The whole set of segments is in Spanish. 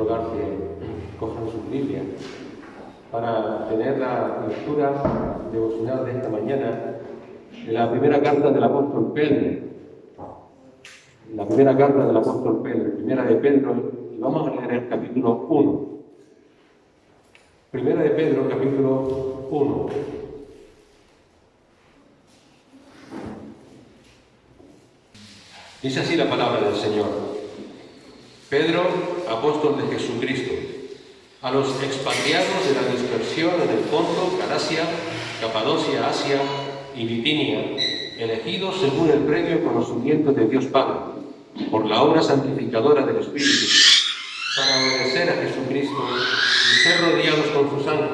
rogar que cojan su Biblia para tener la lectura devocional de esta mañana de la primera carta del apóstol Pedro. La primera carta del apóstol Pedro, primera de Pedro, y vamos a leer el capítulo 1. Primera de Pedro, capítulo 1. Dice así la palabra del Señor. Pedro, apóstol de Jesucristo, a los expatriados de la dispersión en el Ponto, Galacia, Capadocia, Asia y Bitinia, elegidos según el previo conocimiento de Dios Padre, por la obra santificadora del Espíritu, para obedecer a Jesucristo y ser rodeados con su sangre,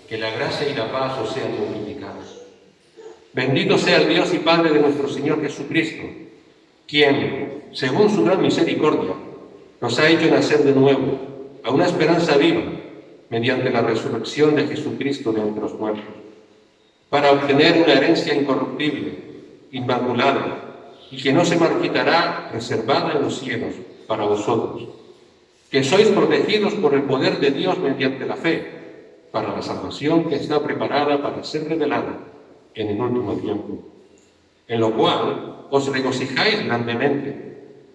que la gracia y la paz os sean multiplicados. Bendito sea el Dios y Padre de nuestro Señor Jesucristo, quien, según su gran misericordia, nos ha hecho nacer de nuevo a una esperanza viva mediante la resurrección de Jesucristo de entre los muertos, para obtener una herencia incorruptible, inmaculada, y que no se marchitará, reservada en los cielos para vosotros, que sois protegidos por el poder de Dios mediante la fe, para la salvación que está preparada para ser revelada en el último tiempo, en lo cual os regocijáis grandemente,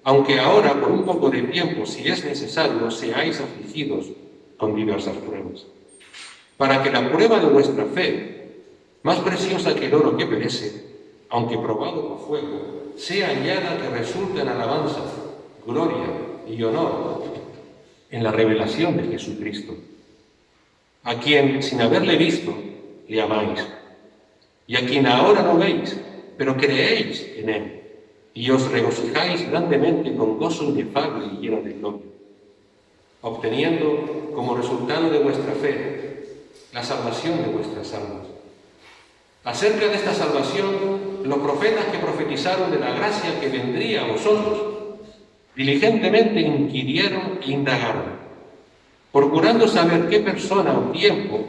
aunque ahora por un poco de tiempo, si es necesario, seáis afligidos con diversas pruebas, para que la prueba de vuestra fe, más preciosa que el oro que perece, aunque probado por fuego, sea hallada que resulte en alabanza, gloria y honor en la revelación de Jesucristo, a quien, sin haberle visto, le amáis, y a quien ahora no veis, pero creéis en él, y os regocijáis grandemente con gozo inefable y lleno de gloria, obteniendo como resultado de vuestra fe la salvación de vuestras almas. Acerca de esta salvación, los profetas que profetizaron de la gracia que vendría a vosotros, diligentemente inquirieron e indagaron, procurando saber qué persona o tiempo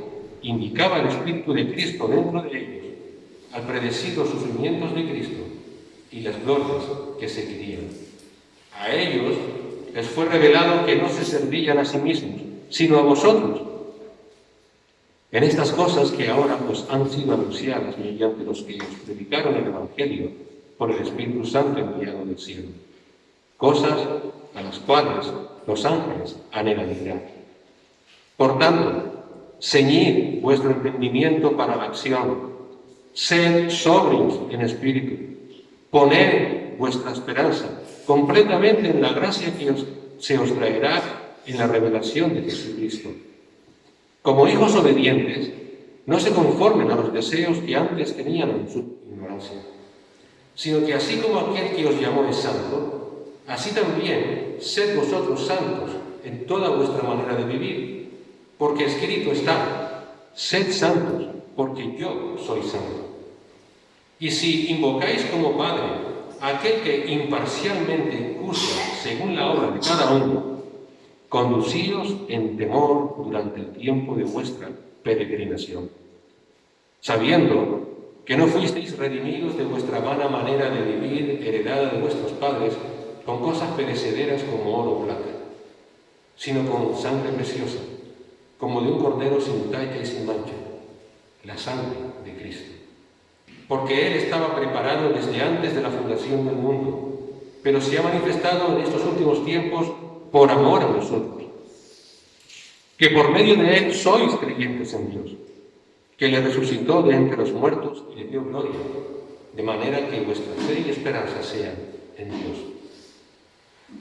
indicaba el Espíritu de Cristo dentro de ellos, al predecir los sufrimientos de Cristo y las glorias que seguirían. A ellos les fue revelado que no se servían a sí mismos, sino a vosotros, en estas cosas que ahora pues han sido anunciadas mediante los que os predicaron el Evangelio por el Espíritu Santo enviado del cielo, cosas a las cuales los ángeles anhelan mirar. Por tanto, ceñid vuestro entendimiento para la acción, sed sobrios en espíritu, poned vuestra esperanza completamente en la gracia que se os traerá en la revelación de Jesucristo. Como hijos obedientes, no se conformen a los deseos que antes tenían en su ignorancia, sino que así como aquel que os llamó es santo, así también sed vosotros santos en toda vuestra manera de vivir, porque escrito está: sed santos, porque yo soy santo. Y si invocáis como Padre a aquel que imparcialmente juzga según la obra de cada uno, conducíos en temor durante el tiempo de vuestra peregrinación, sabiendo que no fuisteis redimidos de vuestra vana manera de vivir heredada de vuestros padres con cosas perecederas como oro o plata, sino con sangre preciosa, como de un cordero sin tacha y sin mancha, la sangre de Cristo. Porque Él estaba preparado desde antes de la fundación del mundo, pero se ha manifestado en estos últimos tiempos por amor a nosotros, que por medio de Él sois creyentes en Dios, que le resucitó de entre los muertos y le dio gloria, de manera que vuestra fe y esperanza sean en Dios.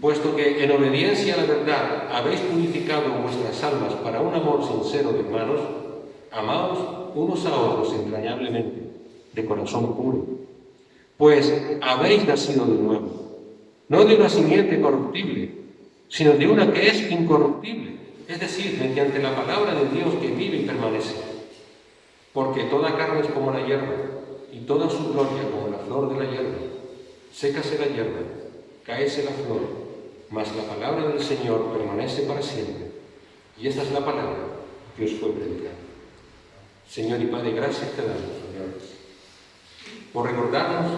Puesto que en obediencia a la verdad habéis purificado vuestras almas para un amor sincero de hermanos, amaos unos a otros entrañablemente, de corazón puro, pues habéis nacido de nuevo, no de una simiente corruptible, sino de una que es incorruptible, es decir, mediante la palabra de Dios que vive y permanece. Porque toda carne es como la hierba, y toda su gloria como la flor de la hierba. Sécase la hierba, cáese la flor, mas la palabra del Señor permanece para siempre. Y esta es la palabra que os fue predicada. Señor y Padre, gracias te damos, Señor, por recordarnos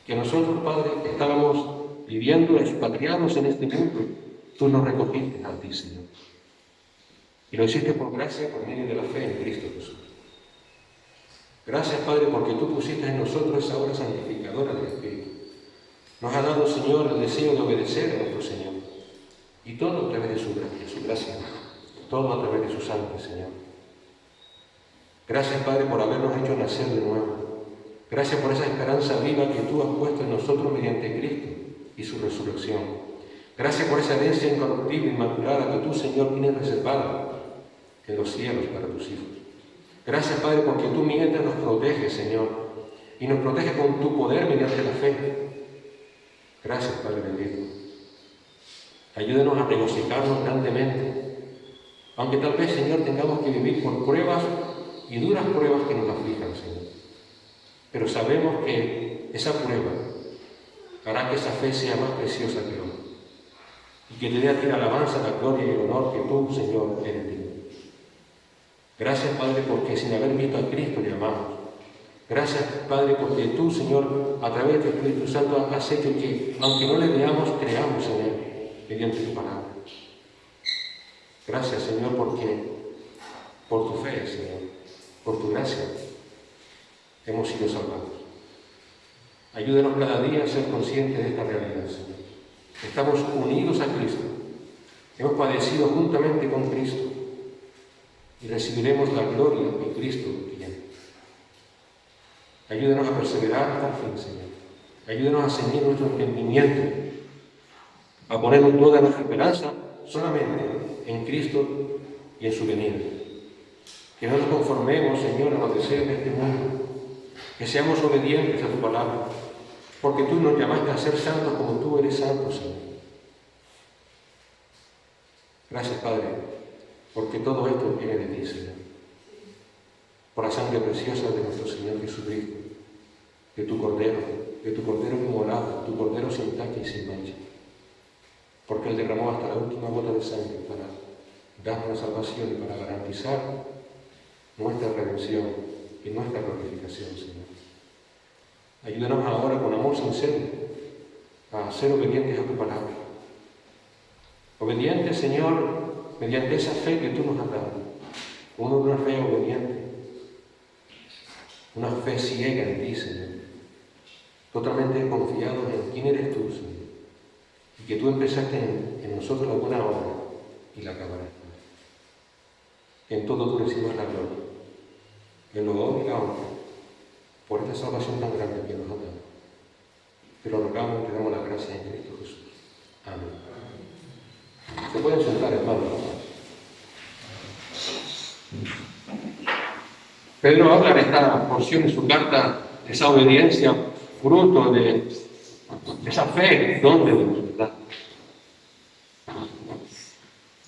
que nosotros, Padre, estábamos viviendo expatriados en este mundo tú nos recogiste a ti, Señor. Y lo hiciste por gracia, por medio de la fe en Cristo Jesús. Gracias, Padre, porque tú pusiste en nosotros esa obra santificadora del Espíritu. Nos ha dado, Señor, el deseo de obedecer a nuestro Señor. Y todo a través de su gracia, todo a través de su sangre, Señor. Gracias, Padre, por habernos hecho nacer de nuevo. Gracias por esa esperanza viva que tú has puesto en nosotros mediante Cristo y su resurrección. Gracias por esa herencia incorruptible, inmaculada que tú, Señor, tienes reservada en los cielos para tus hijos. Gracias, Padre, porque tú mientras nos proteges, Señor, y nos proteges con tu poder mediante la fe. Gracias, Padre bendito. Ayúdanos a regocijarnos grandemente, aunque tal vez, Señor, tengamos que vivir por pruebas y duras pruebas que nos aflijan, Señor. Pero sabemos que esa prueba hará que esa fe sea más preciosa que oro y que te dé a ti la alabanza, la gloria y el honor que tú, Señor, eres digno. Gracias, Padre, porque sin haber visto a Cristo le amamos. Gracias, Padre, porque tú, Señor, a través de tu Espíritu Santo has hecho que, aunque no le veamos, creamos en Él mediante tu palabra. Gracias, Señor, porque por tu fe, Señor, por tu gracia, hemos sido salvados. Ayúdanos cada día a ser conscientes de esta realidad, Señor. Estamos unidos a Cristo. Hemos padecido juntamente con Cristo y recibiremos la gloria que Cristo tiene. Ayúdanos a perseverar hasta el fin, Señor. Ayúdanos a ceñir nuestro entendimiento, a poner toda nuestra esperanza solamente en Cristo y en su venida. Que no nos conformemos, Señor, a los deseos de este mundo, que seamos obedientes a tu palabra, porque tú nos llamaste a ser santos como tú eres santo, Señor. Gracias, Padre, porque todo esto viene de ti, Señor, por la sangre preciosa de nuestro Señor Jesucristo, de tu Cordero inmolado, tu Cordero sin tacha y sin mancha, porque Él derramó hasta la última gota de sangre para darnos la salvación y para garantizar nuestra redención y nuestra glorificación, Señor. Ayúdanos ahora con amor sincero a ser obedientes a tu palabra. Obedientes, Señor, mediante esa fe que tú nos has dado. Una fe obediente, una fe ciega en ti, Señor. Totalmente confiados en quién eres tú, Señor. Y que tú empezaste en nosotros la buena obra y la acabarás. Que en todo tú recibas la gloria, el honor y la honra, por esta salvación tan grande que nos has dado. Te lo rogamos y te damos las gracias en Cristo Jesús. Amén. Se pueden sentar, hermanos. Pedro habla en esta porción de su carta de esa obediencia, fruto de esa fe, don de Dios, ¿verdad?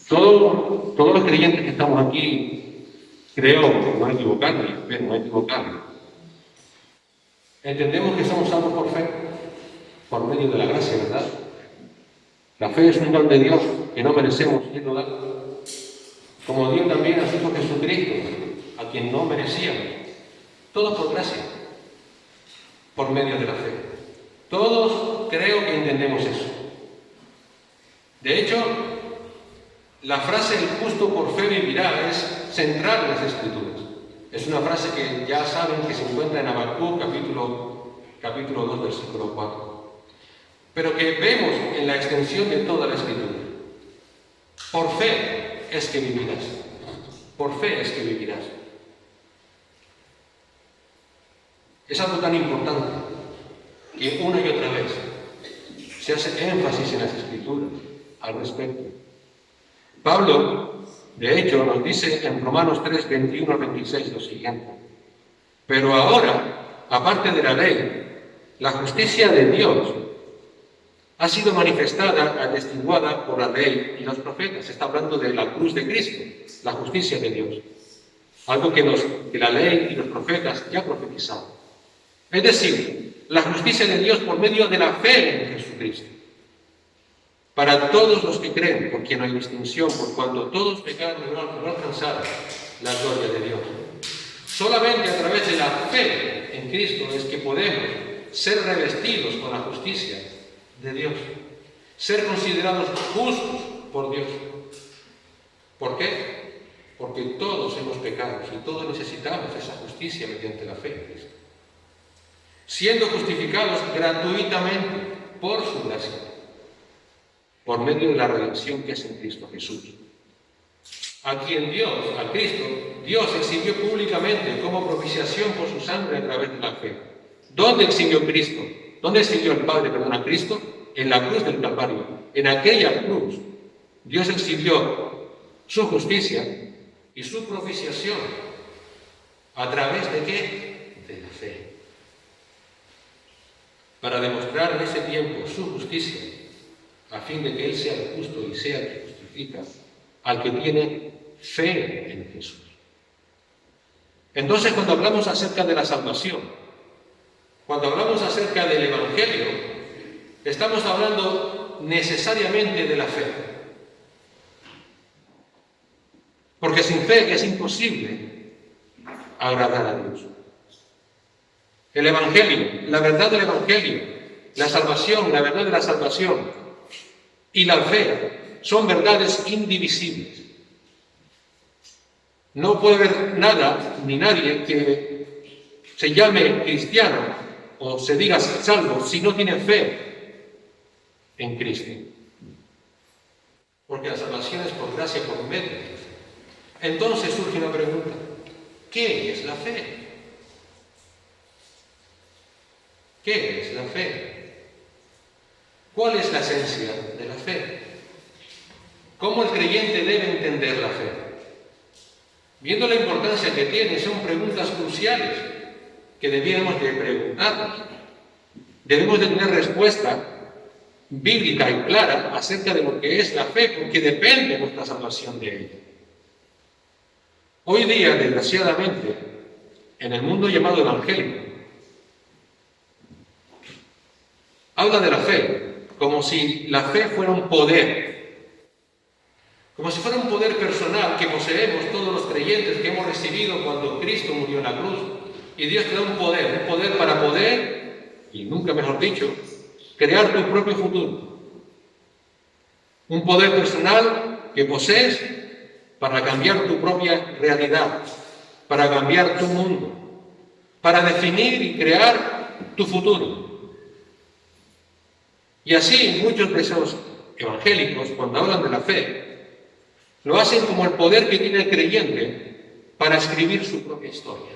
Todos los creyentes que estamos aquí, creo que no equivocarnos, y espero no equivocarnos, entendemos que somos salvos por fe, por medio de la gracia, ¿verdad? La fe es un don de Dios que no merecemos y lo da. Como dio también a su Hijo Jesucristo, a quien no merecíamos. Todo por gracia, por medio de la fe. Todos creo que entendemos eso. De hecho, la frase "el justo por fe vivirá" es central en las Escrituras. Es una frase que ya saben que se encuentra en Habacuc, capítulo 2, versículo 4. Pero que vemos en la extensión de toda la Escritura. Por fe es que vivirás. Por fe es que vivirás. Es algo tan importante que una y otra vez se hace énfasis en las Escrituras al respecto. Pablo, de hecho, nos dice en Romanos 3, 21 al 26 lo siguiente: pero ahora, aparte de la ley, la justicia de Dios ha sido manifestada, atestiguada por la ley y los profetas. Está hablando de la cruz de Cristo, la justicia de Dios. Algo que la ley y los profetas ya profetizaban. Es decir, la justicia de Dios por medio de la fe en Jesucristo. Para todos los que creen, porque no hay distinción, por cuanto todos pecaron y no alcanzaron la gloria de Dios. Solamente a través de la fe en Cristo es que podemos ser revestidos con la justicia de Dios, ser considerados justos por Dios. ¿Por qué? Porque todos hemos pecado y todos necesitamos esa justicia mediante la fe en Cristo. Siendo justificados gratuitamente por su gracia, por medio de la redención que es en Cristo Jesús. A quien Dios, a Cristo, Dios exhibió públicamente como propiciación por su sangre a través de la fe. ¿Dónde exhibió Cristo? ¿Dónde exhibió el Padre, perdón, a Cristo? En la cruz del Calvario. En aquella cruz, Dios exhibió su justicia y su propiciación. ¿A través de qué? De la fe. Para demostrar en ese tiempo su justicia, a fin de que Él sea el justo y sea el que justifica al que tiene fe en Jesús. Entonces, cuando hablamos acerca de la salvación, cuando hablamos acerca del Evangelio, estamos hablando necesariamente de la fe. Porque sin fe es imposible agradar a Dios. El Evangelio, la verdad del Evangelio, la salvación, la verdad de la salvación y la fe son verdades indivisibles. No puede haber nada ni nadie que se llame cristiano o se diga salvo si no tiene fe en Cristo. Porque la salvación es por gracia, por medio de la fe. Entonces surge una pregunta: ¿qué es la fe? ¿Qué es la fe? ¿Cuál es la esencia de la fe? ¿Cómo el creyente debe entender la fe? Viendo la importancia que tiene, son preguntas cruciales que debiéramos de preguntarnos. Debemos de tener respuesta bíblica y clara acerca de lo que es la fe, porque depende nuestra salvación de ella. Hoy día, desgraciadamente, en el mundo llamado evangélico, habla de la fe como si la fe fuera un poder, como si fuera un poder personal que poseemos todos los creyentes que hemos recibido cuando Cristo murió en la cruz. Y Dios te da un poder para poder, y nunca mejor dicho, crear tu propio futuro. Un poder personal que posees para cambiar tu propia realidad, para cambiar tu mundo, para definir y crear tu futuro. Y así muchos de esos evangélicos, cuando hablan de la fe, lo hacen como el poder que tiene el creyente para escribir su propia historia.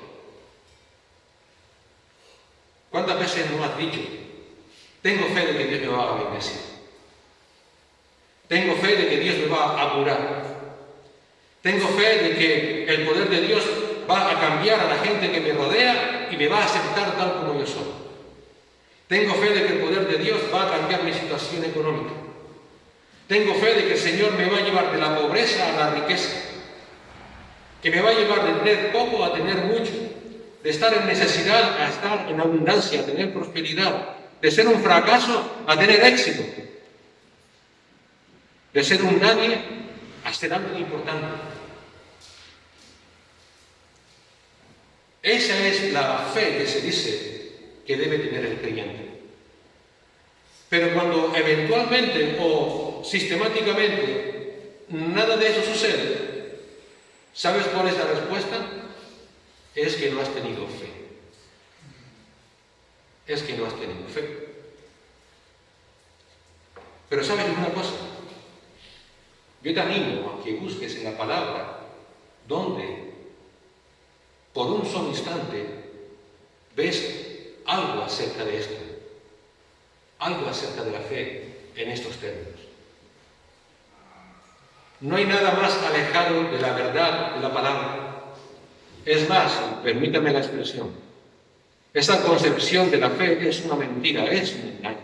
¿Cuántas veces nos has dicho: tengo fe de que Dios me va a bendecir? Tengo fe de que Dios me va a curar. Tengo fe de que el poder de Dios va a cambiar a la gente que me rodea y me va a aceptar tal como yo soy. Tengo fe de que el poder de Dios va a cambiar mi situación económica. Tengo fe de que el Señor me va a llevar de la pobreza a la riqueza, que me va a llevar de tener poco a tener mucho, de estar en necesidad a estar en abundancia, a tener prosperidad, de ser un fracaso a tener éxito, de ser un nadie a ser algo importante. Esa es la fe que se dice que debe tener el creyente. Pero cuando eventualmente o sistemáticamente nada de eso sucede, ¿sabes cuál es la respuesta? Es que no has tenido fe. Es que no has tenido fe. Pero ¿sabes una cosa? Yo te animo a que busques en la palabra donde por un solo instante ves algo acerca de esto, algo acerca de la fe en estos términos. No hay nada más alejado de la verdad de la palabra. Es más, permítame la expresión, esa concepción de la fe es una mentira, es un engaño.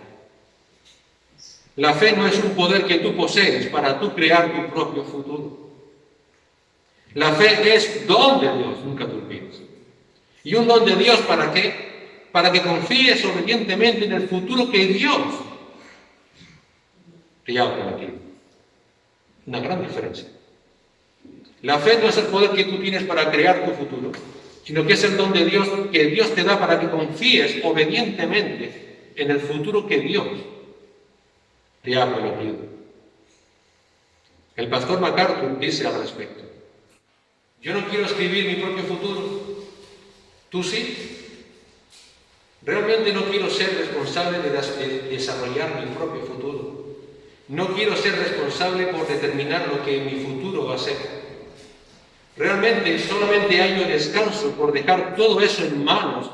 La fe no es un poder que tú posees para tú crear tu propio futuro. La fe es don de Dios, nunca te olvides. ¿Y un don de Dios para qué? Para que confíes obedientemente en el futuro que Dios te ha prometido. Una gran diferencia. La fe no es el poder que tú tienes para crear tu futuro, sino que es el don de Dios que Dios te da para que confíes obedientemente en el futuro que Dios te ha prometido. El pastor MacArthur dice al respecto: yo no quiero escribir mi propio futuro. ¿Tú sí? Realmente no quiero ser responsable de desarrollar mi propio futuro. No quiero ser responsable por determinar lo que mi futuro va a ser. Realmente solamente hallo descanso por dejar todo eso en manos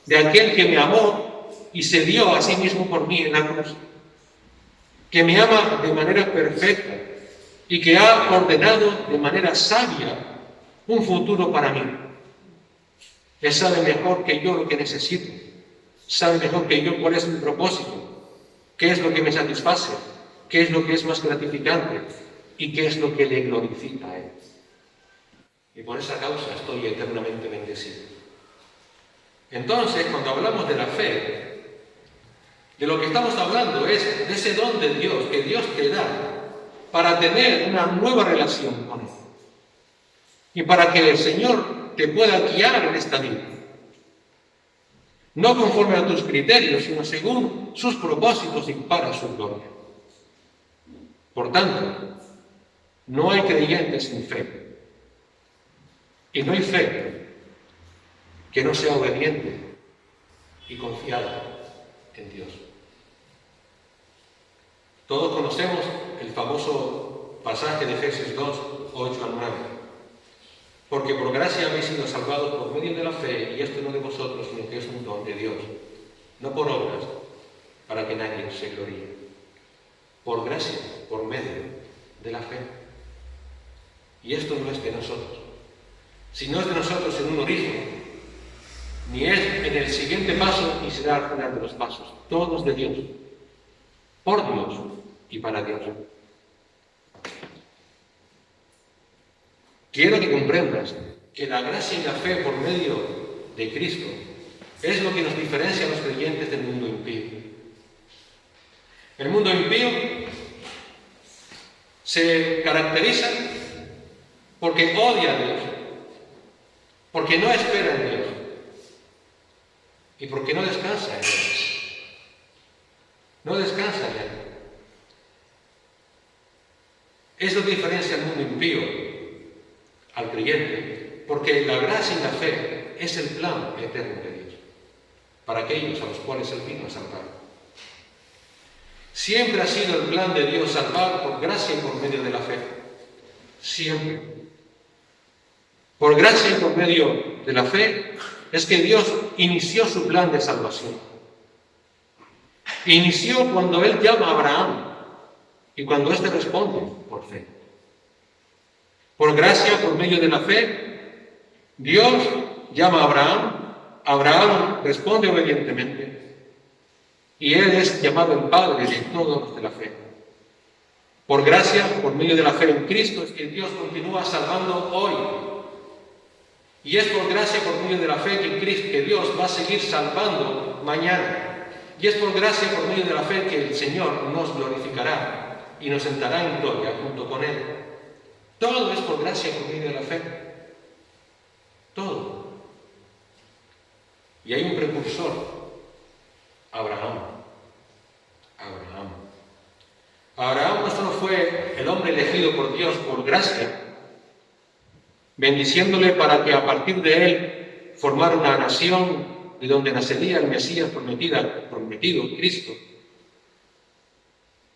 de aquel que me amó y se dio a sí mismo por mí en la cruz, que me ama de manera perfecta y que ha ordenado de manera sabia un futuro para mí. Él sabe mejor que yo lo que necesito, sabe mejor que yo cuál es mi propósito, qué es lo que me satisface, qué es lo que es más gratificante y qué es lo que le glorifica a Él. Y por esa causa estoy eternamente bendecido. Entonces, cuando hablamos de la fe, de lo que estamos hablando es de ese don de Dios que Dios te da para tener una nueva relación con Él y para que el Señor te pueda guiar en esta vida. No conforme a tus criterios, sino según sus propósitos y para su gloria. Por tanto, no hay creyentes sin fe. Y no hay fe que no sea obediente y confiada en Dios. Todos conocemos el famoso pasaje de Efesios 2, 8 al 9. Porque por gracia habéis sido salvados por medio de la fe, y esto no de vosotros, sino que es un don de Dios, no por obras, para que nadie se gloríe. Por gracia, por medio de la fe. Y esto no es de nosotros. Si no es de nosotros en un origen, ni es en el siguiente paso, ni será al final de los pasos. Todos de Dios, por Dios y para Dios. Quiero que comprendas que la gracia y la fe por medio de Cristo es lo que nos diferencia a los creyentes del mundo impío. El mundo impío se caracteriza porque odia a Dios, porque no espera en Dios y porque no descansa en Dios. No descansa en Él. Eso diferencia al mundo impío al creyente, porque la gracia y la fe es el plan eterno de Dios para aquellos a los cuales Él vino a salvar. Siempre ha sido el plan de Dios salvar por gracia y por medio de la fe. Siempre. Por gracia y por medio de la fe es que Dios inició su plan de salvación. Inició cuando Él llama a Abraham y cuando éste responde por fe. Por gracia, por medio de la fe, Dios llama a Abraham, Abraham responde obedientemente y Él es llamado el Padre de todos los de la fe. Por gracia, por medio de la fe en Cristo, es que Dios continúa salvando hoy. Y es por gracia, por medio de la fe que Dios va a seguir salvando mañana. Y es por gracia, por medio de la fe, que el Señor nos glorificará y nos sentará en gloria junto con Él. Todo es por gracia y por medio de la fe. Todo. Y hay un precursor, Abraham. Abraham no solo fue el hombre elegido por Dios por gracia, bendiciéndole para que a partir de él formara una nación de donde nacería el Mesías prometido, Cristo.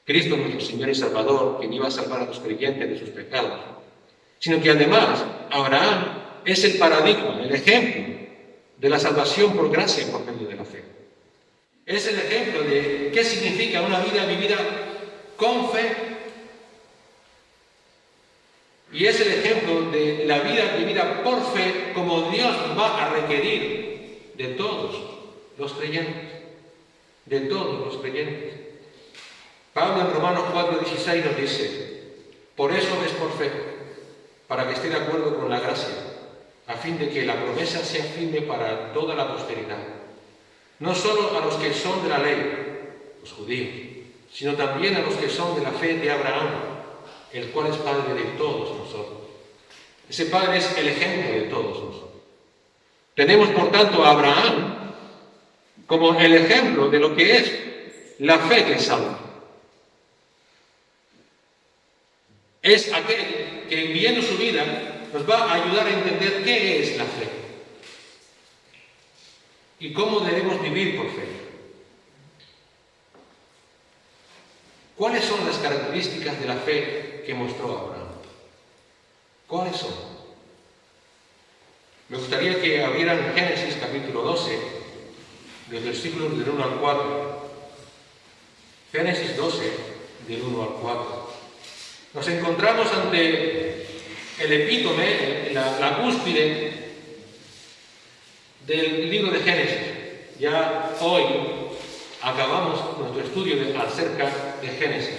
Cristo nuestro Señor y Salvador, quien iba a salvar a los creyentes de sus pecados. Sino que además Abraham es el paradigma, el ejemplo de la salvación por gracia y por medio de la fe. Es el ejemplo de qué significa una vida vivida con fe. Y es el ejemplo de la vida vivida por fe como Dios va a requerir de todos los creyentes. De todos los creyentes. Pablo en Romanos 4:16 nos dice: por eso es por fe, para que esté de acuerdo con la gracia, a fin de que la promesa sea firme para toda la posteridad. No solo a los que son de la ley, los judíos, sino también a los que son de la fe de Abraham, el cual es Padre de todos nosotros. Ese Padre es el ejemplo de todos nosotros. Tenemos, por tanto, a Abraham como el ejemplo de lo que es la fe que salva. es aquel que viviendo su vida nos va a ayudar a entender qué es la fe y cómo debemos vivir por fe. ¿Cuáles son las características de la fe que mostró Abraham? ¿Cuáles son? Me gustaría que abrieran Génesis capítulo 12, del versículo del 1 al 4. Génesis 12, del 1 al 4. Nos encontramos ante el epítome, la cúspide del libro de Génesis. Ya hoy acabamos nuestro estudio acerca de Génesis,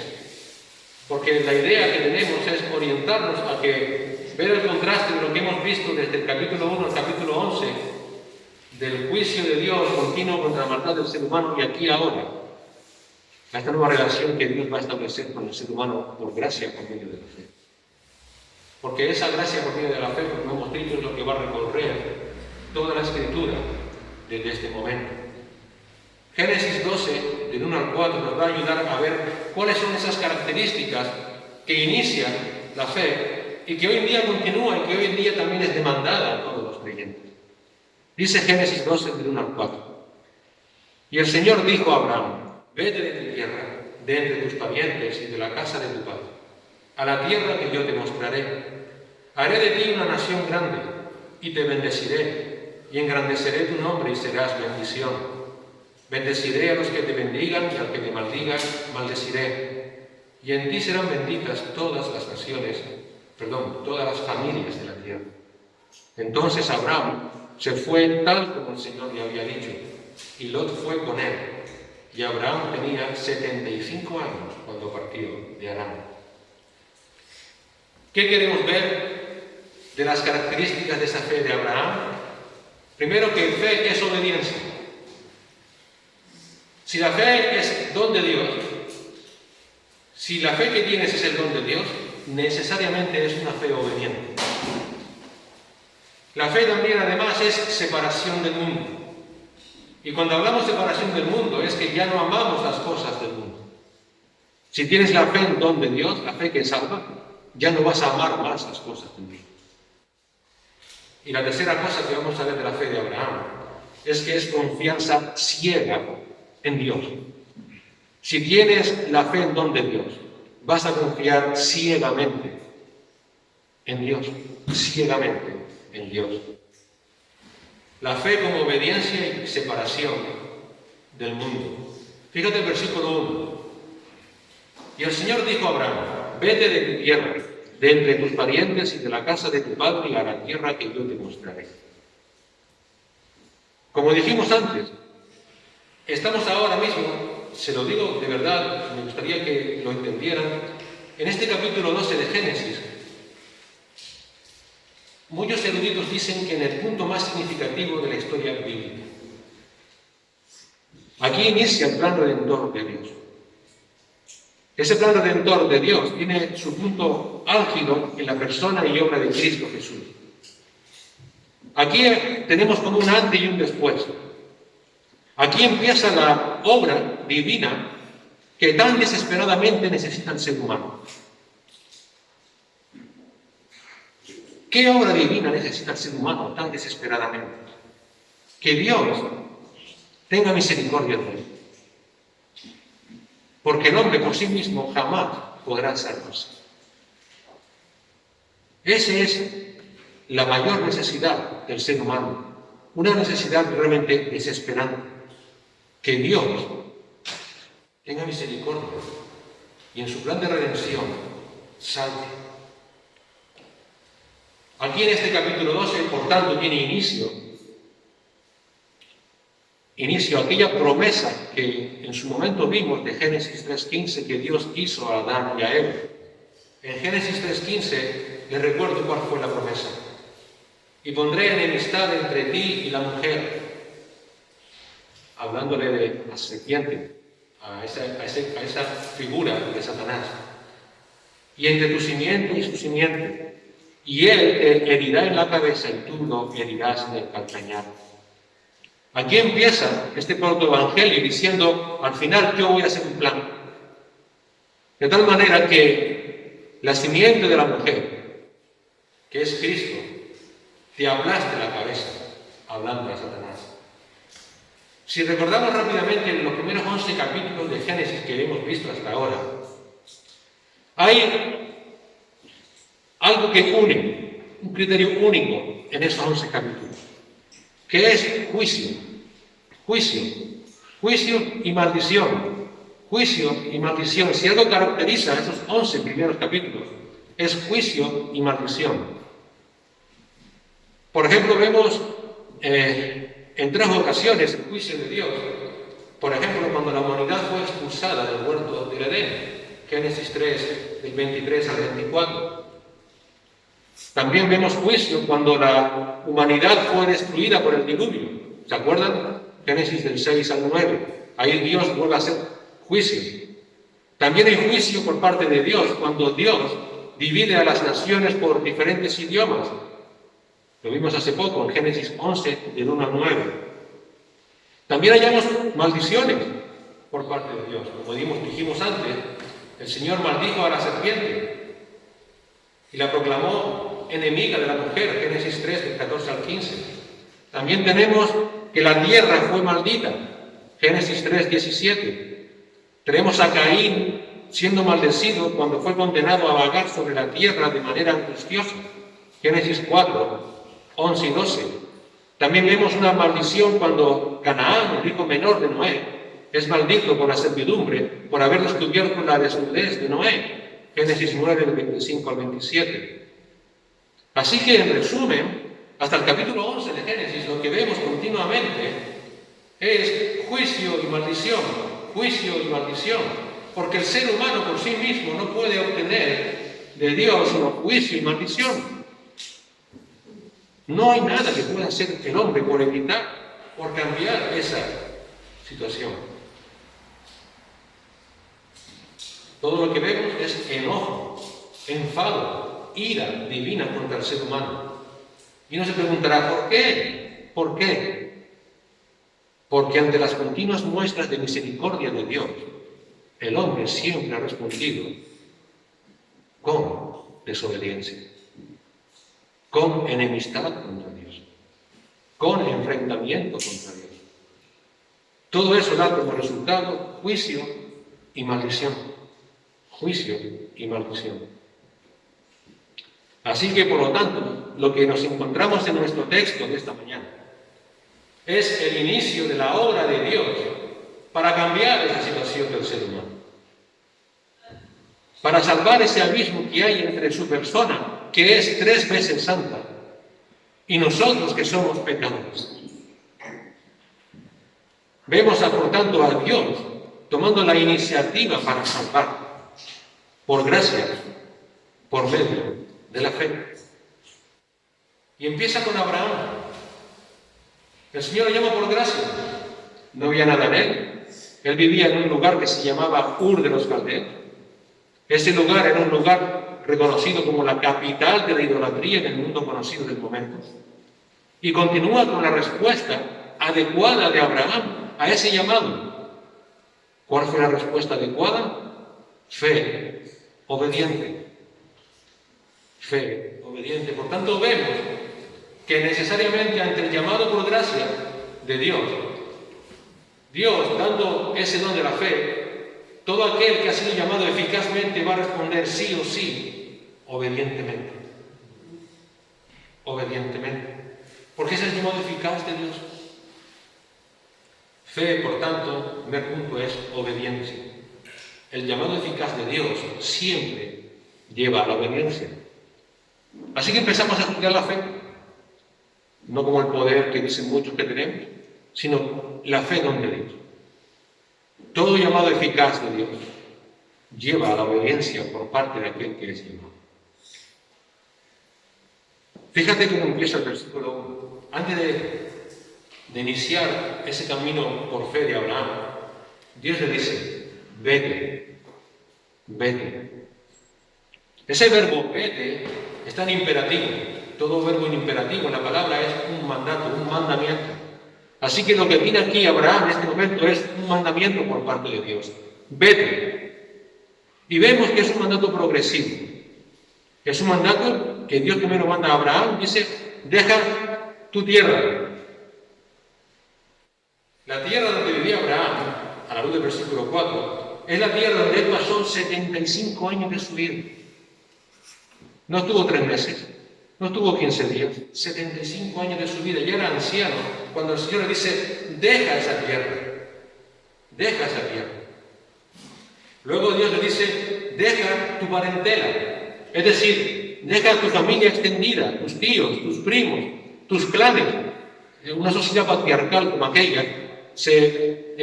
porque la idea que tenemos es orientarnos a que ver el contraste de lo que hemos visto desde el capítulo 1 al capítulo 11, del juicio de Dios continuo contra la maldad del ser humano y aquí ahora, a esta nueva relación que Dios va a establecer con el ser humano por gracia por medio de la fe. Porque esa gracia por medio de la fe, como hemos dicho, es lo que va a recorrer toda la Escritura desde este momento. Génesis 12, del 1 al 4, nos va a ayudar a ver cuáles son esas características que inician la fe y que hoy en día continúa y que hoy en día también es demandada a todos los creyentes. Dice Génesis 12, del 1 al 4. Y el Señor dijo a Abraham: vete de tu tierra, de entre tus parientes y de la casa de tu padre, a la tierra que yo te mostraré. Haré de ti una nación grande y te bendeciré y engrandeceré tu nombre y serás bendición. Bendeciré a los que te bendigan y al que te maldigan, maldeciré. Y en ti serán benditas todas las naciones, todas las familias de la tierra. Entonces Abraham se fue tal como el Señor le había dicho, y Lot fue con él. Y Abraham tenía 75 años cuando partió de Harán. ¿Qué queremos ver de las características de esa fe de Abraham? Primero, que fe es obediencia. Si la fe es don de Dios, si la fe que tienes es el don de Dios, necesariamente es una fe obediente. La fe también, además, es separación del mundo. Y cuando hablamos de separación del mundo, es que ya no amamos las cosas del mundo. Si tienes la fe en don de Dios, la fe que salva, ya no vas a amar más las cosas del mundo. Y la tercera cosa que vamos a ver de la fe de Abraham es que es confianza ciega en Dios. Si tienes la fe en don de Dios, vas a confiar ciegamente en Dios, ciegamente en Dios. La fe como obediencia y separación del mundo. Fíjate el versículo 1. Y el Señor dijo a Abraham: vete de tu tierra, de entre tus parientes y de la casa de tu padre, y a la tierra que yo te mostraré. Como dijimos antes, estamos ahora mismo, se lo digo de verdad, me gustaría que lo entendieran, en este capítulo 12 de Génesis. Muchos eruditos dicen que en el punto más significativo de la historia bíblica. Aquí inicia el plan redentor de Dios. Ese plan redentor de Dios tiene su punto álgido en la persona y obra de Cristo Jesús. Aquí tenemos como un antes y un después. Aquí empieza la obra divina que tan desesperadamente necesita el ser humano. ¿Qué obra divina necesita el ser humano tan desesperadamente? Que Dios tenga misericordia de él. Porque el hombre por sí mismo jamás podrá salvarse. Esa es la mayor necesidad del ser humano. Una necesidad realmente desesperante. Que Dios tenga misericordia y en su plan de redención salve. Aquí en este capítulo 12, por tanto, tiene inicio aquella promesa que en su momento vimos de Génesis 3.15 que Dios hizo a Adán y a Eva. En Génesis 3.15 les recuerdo cuál fue la promesa. Y pondré enemistad entre ti y la mujer, hablándole de la serpiente, a esa figura de Satanás. Y entre tu simiente y su simiente. Y él te herirá en la cabeza y tú lo herirás en el calcañar. Aquí empieza este protoevangelio diciendo, al final yo voy a hacer un plan. De tal manera que la simiente de la mujer, que es Cristo, te aplaste la cabeza, hablando a Satanás. Si recordamos rápidamente los primeros 11 capítulos de Génesis que hemos visto hasta ahora, hay algo que une, un criterio único en esos 11 capítulos, que es juicio, juicio, juicio y maldición, juicio y maldición. Si algo caracteriza a esos 11 primeros capítulos, es juicio y maldición. Por ejemplo, vemos en 3 ocasiones el juicio de Dios. Por ejemplo, cuando la humanidad fue expulsada del huerto del Edén, Génesis 3, del 23 al 24. También vemos juicio cuando la humanidad fue destruida por el diluvio. ¿Se acuerdan? Génesis del 6 al 9. Ahí Dios vuelve a hacer juicio. También hay juicio por parte de Dios cuando Dios divide a las naciones por diferentes idiomas. Lo vimos hace poco en Génesis 11, del 1 al 9. También hallamos maldiciones por parte de Dios. Como dijimos antes, el Señor maldijo a la serpiente y la proclamó enemiga de la mujer, Génesis 3, del 14 al 15. También tenemos que la tierra fue maldita, Génesis 3, 17. Tenemos a Caín siendo maldecido cuando fue condenado a vagar sobre la tierra de manera angustiosa, Génesis 4, 11 y 12. También vemos una maldición cuando Canaán, el hijo menor de Noé, es maldito por la servidumbre, por haber descubierto la desnudez de Noé, Génesis 9, del 25 al 27. Así que, en resumen, hasta el capítulo 11 de Génesis, lo que vemos continuamente es juicio y maldición, juicio y maldición, porque el ser humano por sí mismo no puede obtener de Dios sino juicio y maldición. No hay nada que pueda hacer el hombre por evitar, por cambiar esa situación. Todo lo que vemos es enojo, enfado, ira divina contra el ser humano. Y uno se preguntará, ¿por qué? ¿Por qué? Porque ante las continuas muestras de misericordia de Dios, el hombre siempre ha respondido con desobediencia, con enemistad contra Dios, con enfrentamiento contra Dios. Todo eso da como resultado juicio y maldición. Juicio y maldición. Así que, por lo tanto, lo que nos encontramos en nuestro texto de esta mañana es el inicio de la obra de Dios para cambiar esa situación del ser humano, para salvar ese abismo que hay entre su persona, que es 3 veces santa, y nosotros que somos pecadores. Vemos, por tanto, a Dios tomando la iniciativa para salvar, por gracia, por medio de la fe. Y empieza con Abraham. El Señor lo llama por gracia. No había nada en él. Él vivía en un lugar que se llamaba Ur de los Caldeos. Ese lugar era un lugar reconocido como la capital de la idolatría en el mundo conocido del momento. Y continúa con la respuesta adecuada de Abraham a ese llamado. ¿Cuál fue la respuesta adecuada? Fe, obediente. Fe, obediente. Por tanto, vemos que necesariamente ante el llamado por gracia de Dios, Dios dando ese don de la fe, todo aquel que ha sido llamado eficazmente va a responder sí o sí, obedientemente. Obedientemente. Porque ese es el llamado eficaz de Dios. Fe, por tanto, primer punto es obediencia. El llamado eficaz de Dios siempre lleva a la obediencia. Así que empezamos a estudiar la fe, no como el poder que dicen muchos que tenemos, sino la fe don de Dios. Todo llamado eficaz de Dios lleva a la obediencia por parte de aquel que es llamado. Fíjate cómo empieza el versículo 1. Antes de iniciar ese camino por fe de Abraham, Dios le dice, vete, vete. Ese verbo vete está en imperativo. Todo verbo en imperativo en la palabra es un mandato, un mandamiento. Así que lo que tiene aquí Abraham en este momento es un mandamiento por parte de Dios. Vete. Y vemos que es un mandato progresivo. Es un mandato que Dios primero manda a Abraham, dice, deja tu tierra. La tierra donde vivía Abraham, a la luz del versículo 4, es la tierra donde él pasó 75 años de su vida. No estuvo 3 meses, no estuvo 15 días, 75 años de su vida, ya era anciano, cuando el Señor le dice, deja esa tierra, deja esa tierra. Luego Dios le dice, deja tu parentela, es decir, deja tu familia extendida, tus tíos, tus primos, tus clanes. Una sociedad patriarcal como aquella se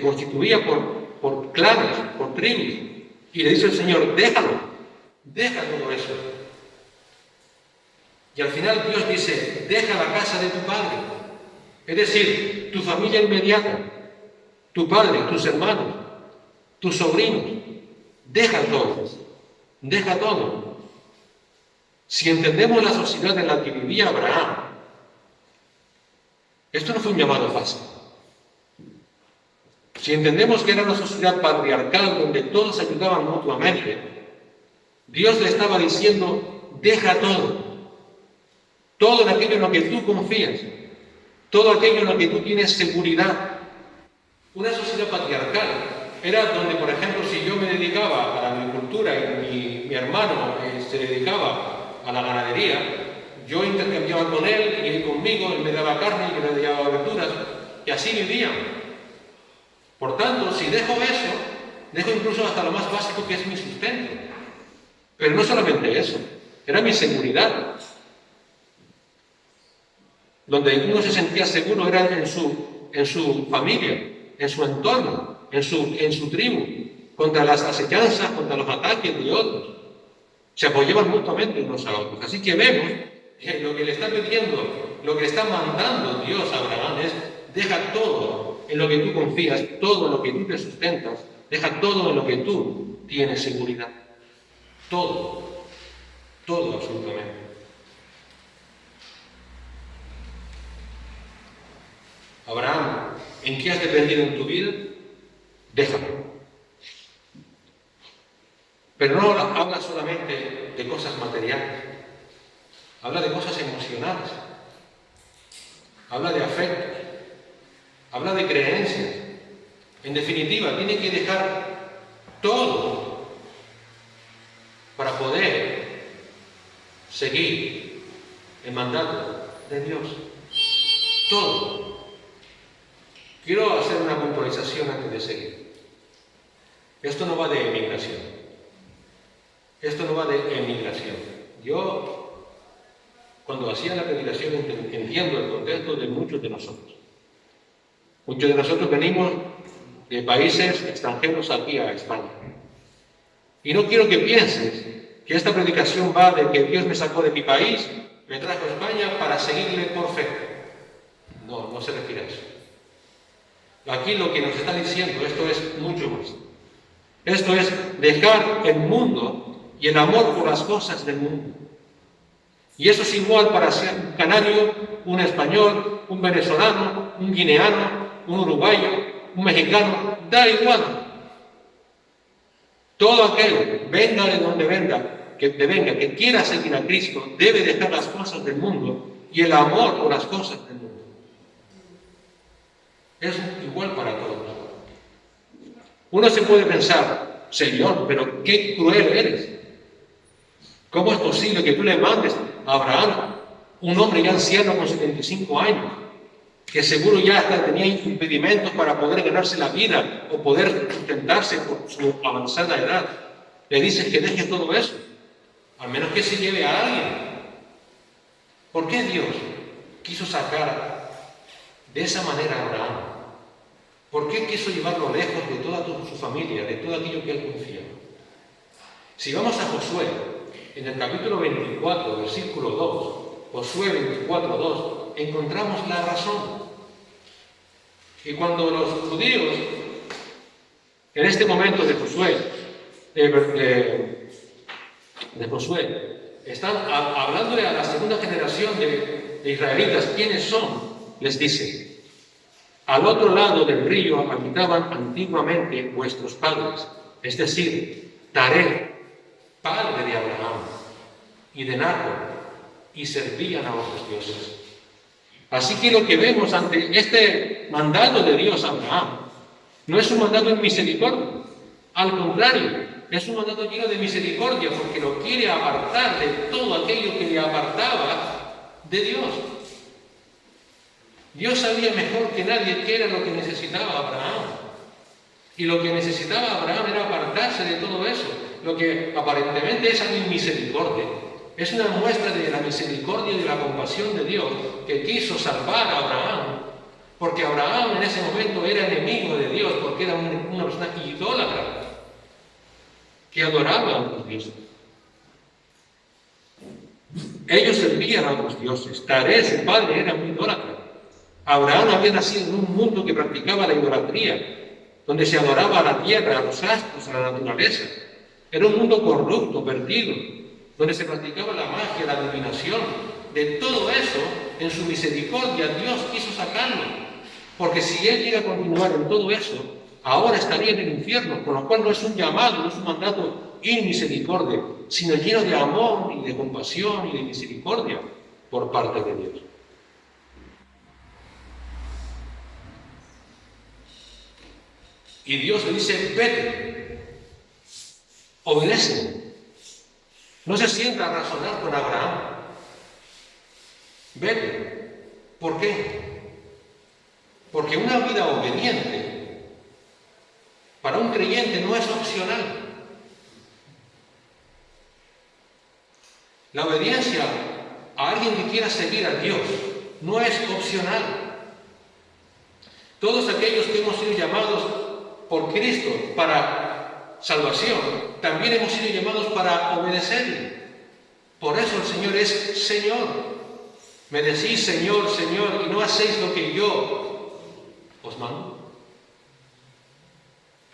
constituía por clanes, por tribus. Y le dice el Señor, déjalo, deja todo eso. Y al final Dios dice, deja la casa de tu padre. Es decir, tu familia inmediata, tu padre, tus hermanos, tus sobrinos. Deja todo, deja todo. Si entendemos la sociedad en la que vivía Abraham, esto no fue un llamado fácil. Si entendemos que era una sociedad patriarcal donde todos se ayudaban mutuamente, Dios le estaba diciendo, deja todo. Todo aquello en lo que tú confías, todo aquello en lo que tú tienes seguridad. Una sociedad patriarcal era donde, por ejemplo, si yo me dedicaba a la agricultura y mi hermano se dedicaba a la ganadería, yo intercambiaba con él y él conmigo, él me daba carne y yo le daba verduras, y así vivíamos. Por tanto, si dejo eso, dejo incluso hasta lo más básico que es mi sustento. Pero no solamente eso, era mi seguridad. Donde uno se sentía seguro era en su familia, en su entorno, en su tribu, contra las acechanzas, contra los ataques de otros. Se apoyaban mutuamente unos a otros. Así que vemos que lo que le está pidiendo, lo que le está mandando Dios a Abraham es, deja todo en lo que tú confías, todo en lo que tú te sustentas, deja todo en lo que tú tienes seguridad. Todo, todo absolutamente. Abraham, ¿en qué has dependido en tu vida? Déjalo. Pero no habla solamente de cosas materiales, habla de cosas emocionales, habla de afectos, habla de creencias. En definitiva, tiene que dejar todo para poder seguir el mandato de Dios. Todo. Quiero hacer una puntualización antes de seguir. Esto no va de emigración. Esto no va de emigración. Yo, cuando hacía la predicación, entiendo el contexto de muchos de nosotros. Muchos de nosotros venimos de países extranjeros aquí a España. Y no quiero que pienses que esta predicación va de que Dios me sacó de mi país, me trajo a España para seguirle por fe. No, no se refiere a eso. Aquí lo que nos está diciendo, esto es mucho más. Esto es dejar el mundo y el amor por las cosas del mundo. Y eso es igual para ser un canario, un español, un venezolano, un guineano, un uruguayo, un mexicano, da igual. Todo aquel, venga de donde venga, que quiera seguir a Cristo, debe dejar las cosas del mundo y el amor por las cosas del mundo. Es igual para todos. Uno se puede pensar, Señor, pero qué cruel eres. ¿Cómo es posible que tú le mandes a Abraham, un hombre ya anciano con 75 años, que seguro ya hasta tenía impedimentos para poder ganarse la vida o poder sustentarse por su avanzada edad? Le dices que deje todo eso, al menos que se lleve a alguien. ¿Por qué Dios quiso sacar de esa manera a Abraham? ¿Por qué quiso llevarlo lejos de toda su familia, de todo aquello que él confiaba? Si vamos a Josué, en el capítulo 24, versículo 2, Josué 24, 2, encontramos la razón. Y cuando los judíos, en este momento de Josué, están hablándole a la segunda generación de israelitas, ¿quiénes son? Les dice, al otro lado del río habitaban antiguamente vuestros padres, es decir, Taré, padre de Abraham y de Nacor, y servían a otros dioses. Así que lo que vemos ante este mandato de Dios a Abraham no es un mandato en misericordia, al contrario, es un mandato lleno de misericordia porque lo quiere apartar de todo aquello que le apartaba de Dios. Dios sabía mejor que nadie qué era lo que necesitaba Abraham. Y lo que necesitaba Abraham era apartarse de todo eso. Lo que aparentemente es algo misericordia, es una muestra de la misericordia y de la compasión de Dios que quiso salvar a Abraham. Porque Abraham en ese momento era enemigo de Dios, porque era una persona idólatra que adoraba a otros dioses. Ellos servían a otros dioses. Taré, su padre, era un idólatra. Abraham había nacido en un mundo que practicaba la idolatría, donde se adoraba a la tierra, a los astros, a la naturaleza. Era un mundo corrupto, perdido, donde se practicaba la magia, la adivinación. De todo eso, en su misericordia, Dios quiso sacarlo. Porque si Él llega a continuar en todo eso, ahora estaría en el infierno, con lo cual no es un llamado, no es un mandato in misericordia, sino lleno de amor y de compasión y de misericordia por parte de Dios. Y Dios le dice, vete, obedece. No se sienta a razonar con Abraham. Vete. ¿Por qué? Porque una vida obediente para un creyente no es opcional. La obediencia a alguien que quiera seguir a Dios no es opcional. Todos aquellos que hemos sido llamados por Cristo para salvación, también hemos sido llamados para obedecerle. Por eso el Señor es Señor. Me decís Señor, Señor, y no hacéis lo que yo os mando.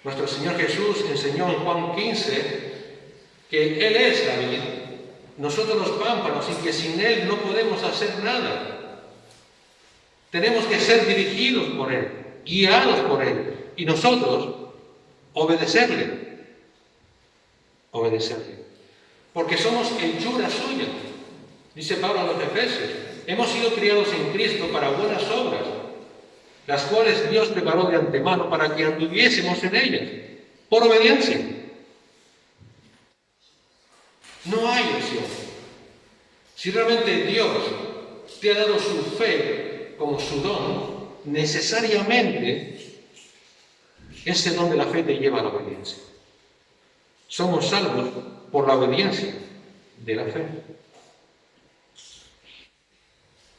Nuestro Señor Jesús enseñó en Juan 15 que Él es la vid, nosotros los pámpanos, y que sin Él no podemos hacer nada. Tenemos que ser dirigidos por Él, guiados por Él, y nosotros obedecerle. Obedecerle. Porque somos hechura suya. Dice Pablo a los Efesios, hemos sido criados en Cristo para buenas obras, las cuales Dios preparó de antemano para que anduviésemos en ellas, por obediencia. No hay opción. Si realmente Dios te ha dado su fe como su don, necesariamente ese don de la fe te lleva a la obediencia. Somos salvos por la obediencia de la fe.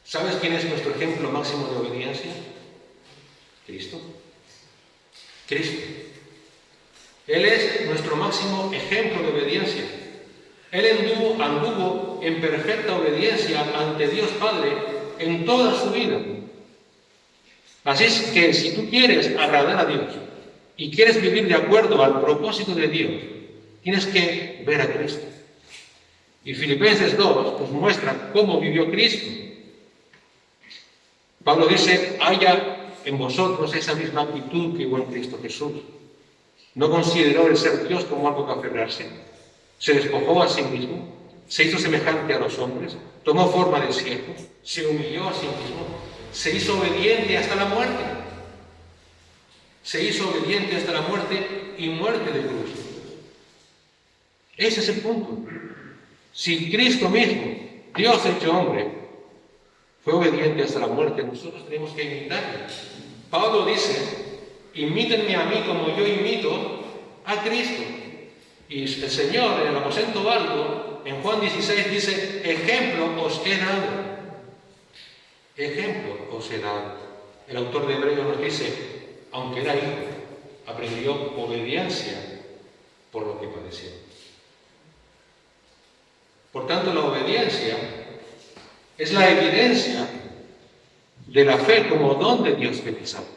¿Sabes quién es nuestro ejemplo máximo de obediencia? Cristo. Cristo. Él es nuestro máximo ejemplo de obediencia. Él anduvo en perfecta obediencia ante Dios Padre en toda su vida. Así es que si tú quieres agradar a Dios y quieres vivir de acuerdo al propósito de Dios, tienes que ver a Cristo. Y Filipenses 2 nos muestra cómo vivió Cristo. Pablo dice, haya en vosotros esa misma actitud que hubo en Cristo Jesús. No consideró el ser Dios como algo que aferrarse. Se despojó a sí mismo, se hizo semejante a los hombres, tomó forma de siervo, se humilló a sí mismo, se hizo obediente hasta la muerte. Se hizo obediente hasta la muerte y muerte de cruz. Ese es el punto. Si Cristo mismo, Dios hecho hombre, fue obediente hasta la muerte, nosotros tenemos que imitarle. Pablo dice, imítenme a mí como yo imito a Cristo. Y el Señor en el aposento alto, en Juan 16, dice, ejemplo os he dado. Ejemplo os he dado. El autor de Hebreos nos dice, aunque era hijo, aprendió obediencia por lo que padeció. Por tanto, la obediencia es la evidencia de la fe como don de Dios que te salva.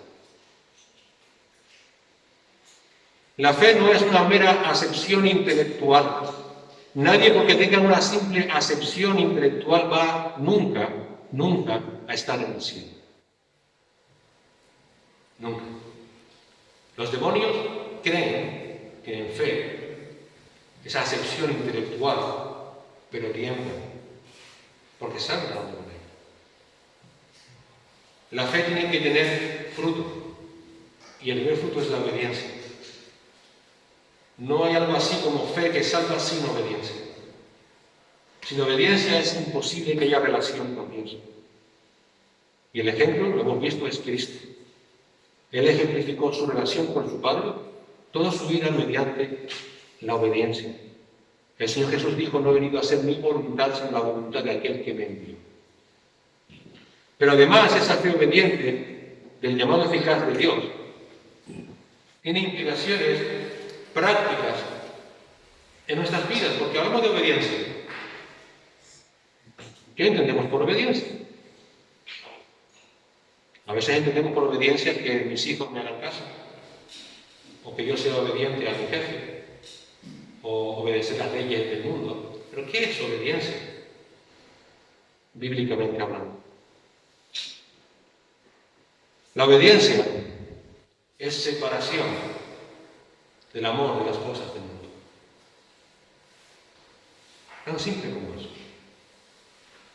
La fe no es una mera acepción intelectual. Nadie porque tenga una simple acepción intelectual va nunca a estar en el cielo. Nunca. Los demonios creen, tienen fe, esa acepción intelectual, pero tiemblan, porque saben a dónde van a ir. La fe tiene que tener fruto, y el primer fruto es la obediencia. No hay algo así como fe que salva sin obediencia. Sin obediencia es imposible que haya relación con Dios. Y el ejemplo, lo hemos visto, es Cristo. Él ejemplificó su relación con su Padre, toda su vida mediante la obediencia. El Señor Jesús dijo: no he venido a hacer mi voluntad, sino la voluntad de aquel que me envió. Pero además, esa fe obediente del llamado eficaz de Dios tiene implicaciones prácticas en nuestras vidas, porque hablamos de obediencia. ¿Qué entendemos por obediencia? A veces entendemos por obediencia que mis hijos me hagan caso, o que yo sea obediente a mi jefe, o obedecer las leyes del mundo. ¿Pero qué es obediencia? Bíblicamente hablando. La obediencia es separación del amor de las cosas del mundo. Tan simple como eso.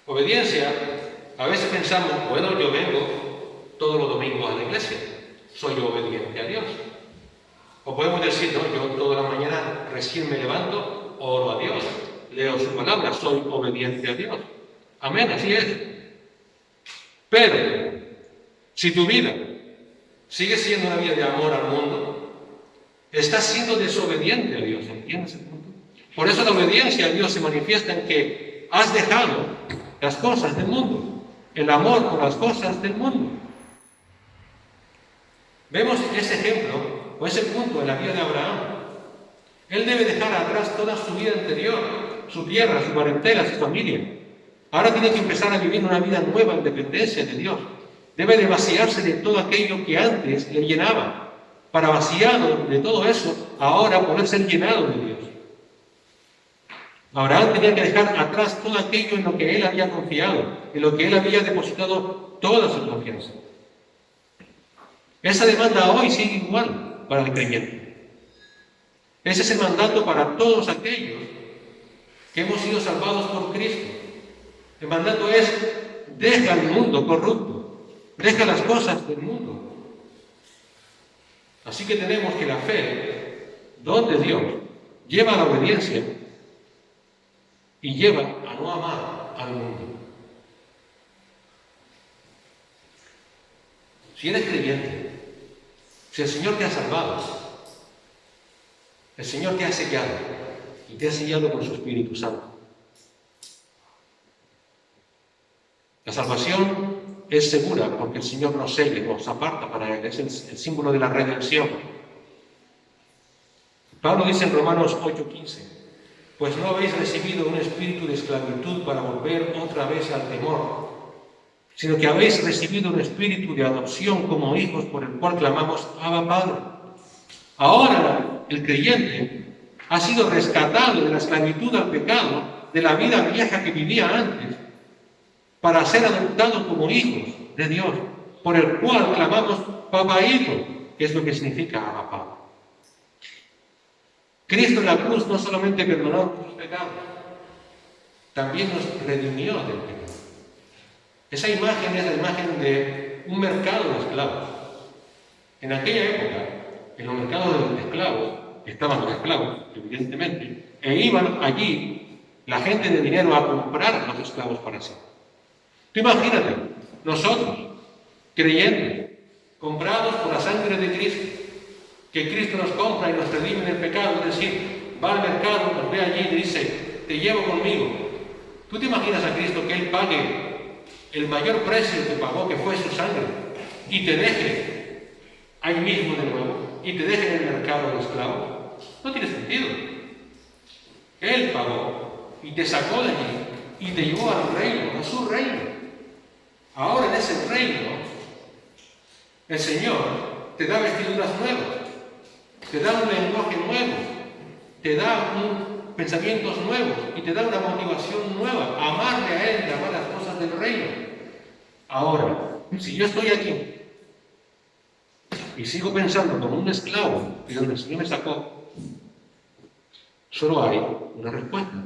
Obediencia, a veces pensamos, bueno, yo vengo todos los domingos a la iglesia, soy obediente a Dios. O podemos decir, no, yo toda la mañana recién me levanto, oro a Dios, leo su palabra, soy obediente a Dios. Amén, así es. Pero, si tu vida sigue siendo una vida de amor al mundo, estás siendo desobediente a Dios, ¿entiendes el punto? Por eso la obediencia a Dios se manifiesta en que has dejado las cosas del mundo, el amor por las cosas del mundo. Vemos ese ejemplo, o ese punto en la vida de Abraham. Él debe dejar atrás toda su vida anterior, su tierra, su parentela, su familia. Ahora tiene que empezar a vivir una vida nueva en dependencia de Dios. Debe de vaciarse de todo aquello que antes le llenaba, para vaciado de todo eso, ahora poder ser llenado de Dios. Abraham tenía que dejar atrás todo aquello en lo que él había confiado, en lo que él había depositado toda su confianza. Esa demanda hoy sigue igual para el creyente. Ese es el mandato para todos aquellos que hemos sido salvados por Cristo. El mandato es: deja el mundo corrupto, deja las cosas del mundo. Así que tenemos que la fe, don de Dios, lleva a la obediencia y lleva a no amar al mundo. Si eres creyente, si el Señor te ha salvado, el Señor te ha sellado, y te ha sellado con su Espíritu Santo. La salvación es segura porque el Señor nos sella, nos aparta para Él, es el símbolo de la redención. Pablo dice en Romanos 8:15: pues no habéis recibido un espíritu de esclavitud para volver otra vez al temor, sino que habéis recibido un espíritu de adopción como hijos, por el cual clamamos: Abba, Padre. Ahora el creyente ha sido rescatado de la esclavitud al pecado, de la vida vieja que vivía antes, para ser adoptado como hijos de Dios, por el cual clamamos: Papaíto, que es lo que significa Abba, Padre. Cristo en la cruz no solamente perdonó nuestros pecados, también nos redimió del pecado. Esa imagen es la imagen de un mercado de esclavos. En aquella época, en los mercados de esclavos, estaban los esclavos, evidentemente, e iban allí la gente de dinero a comprar los esclavos para sí. Tú imagínate, nosotros, creyentes, comprados por la sangre de Cristo, que Cristo nos compra y nos redime del pecado, es decir, va al mercado, nos ve allí y dice: te llevo conmigo. ¿Tú te imaginas a Cristo que Él pague el mayor precio que pagó, que fue su sangre, y te deje ahí mismo de nuevo, y te deje en el mercado de esclavos? No tiene sentido. Él pagó y te sacó de allí y te llevó al reino, a su reino. Ahora en ese reino el Señor te da vestiduras nuevas, te da un lenguaje nuevo, te da pensamientos nuevos y te da una motivación nueva, amarle a Él y amar las cosas del reino. Ahora, si yo estoy aquí y sigo pensando como un esclavo de donde el Señor me sacó, Solo hay una respuesta.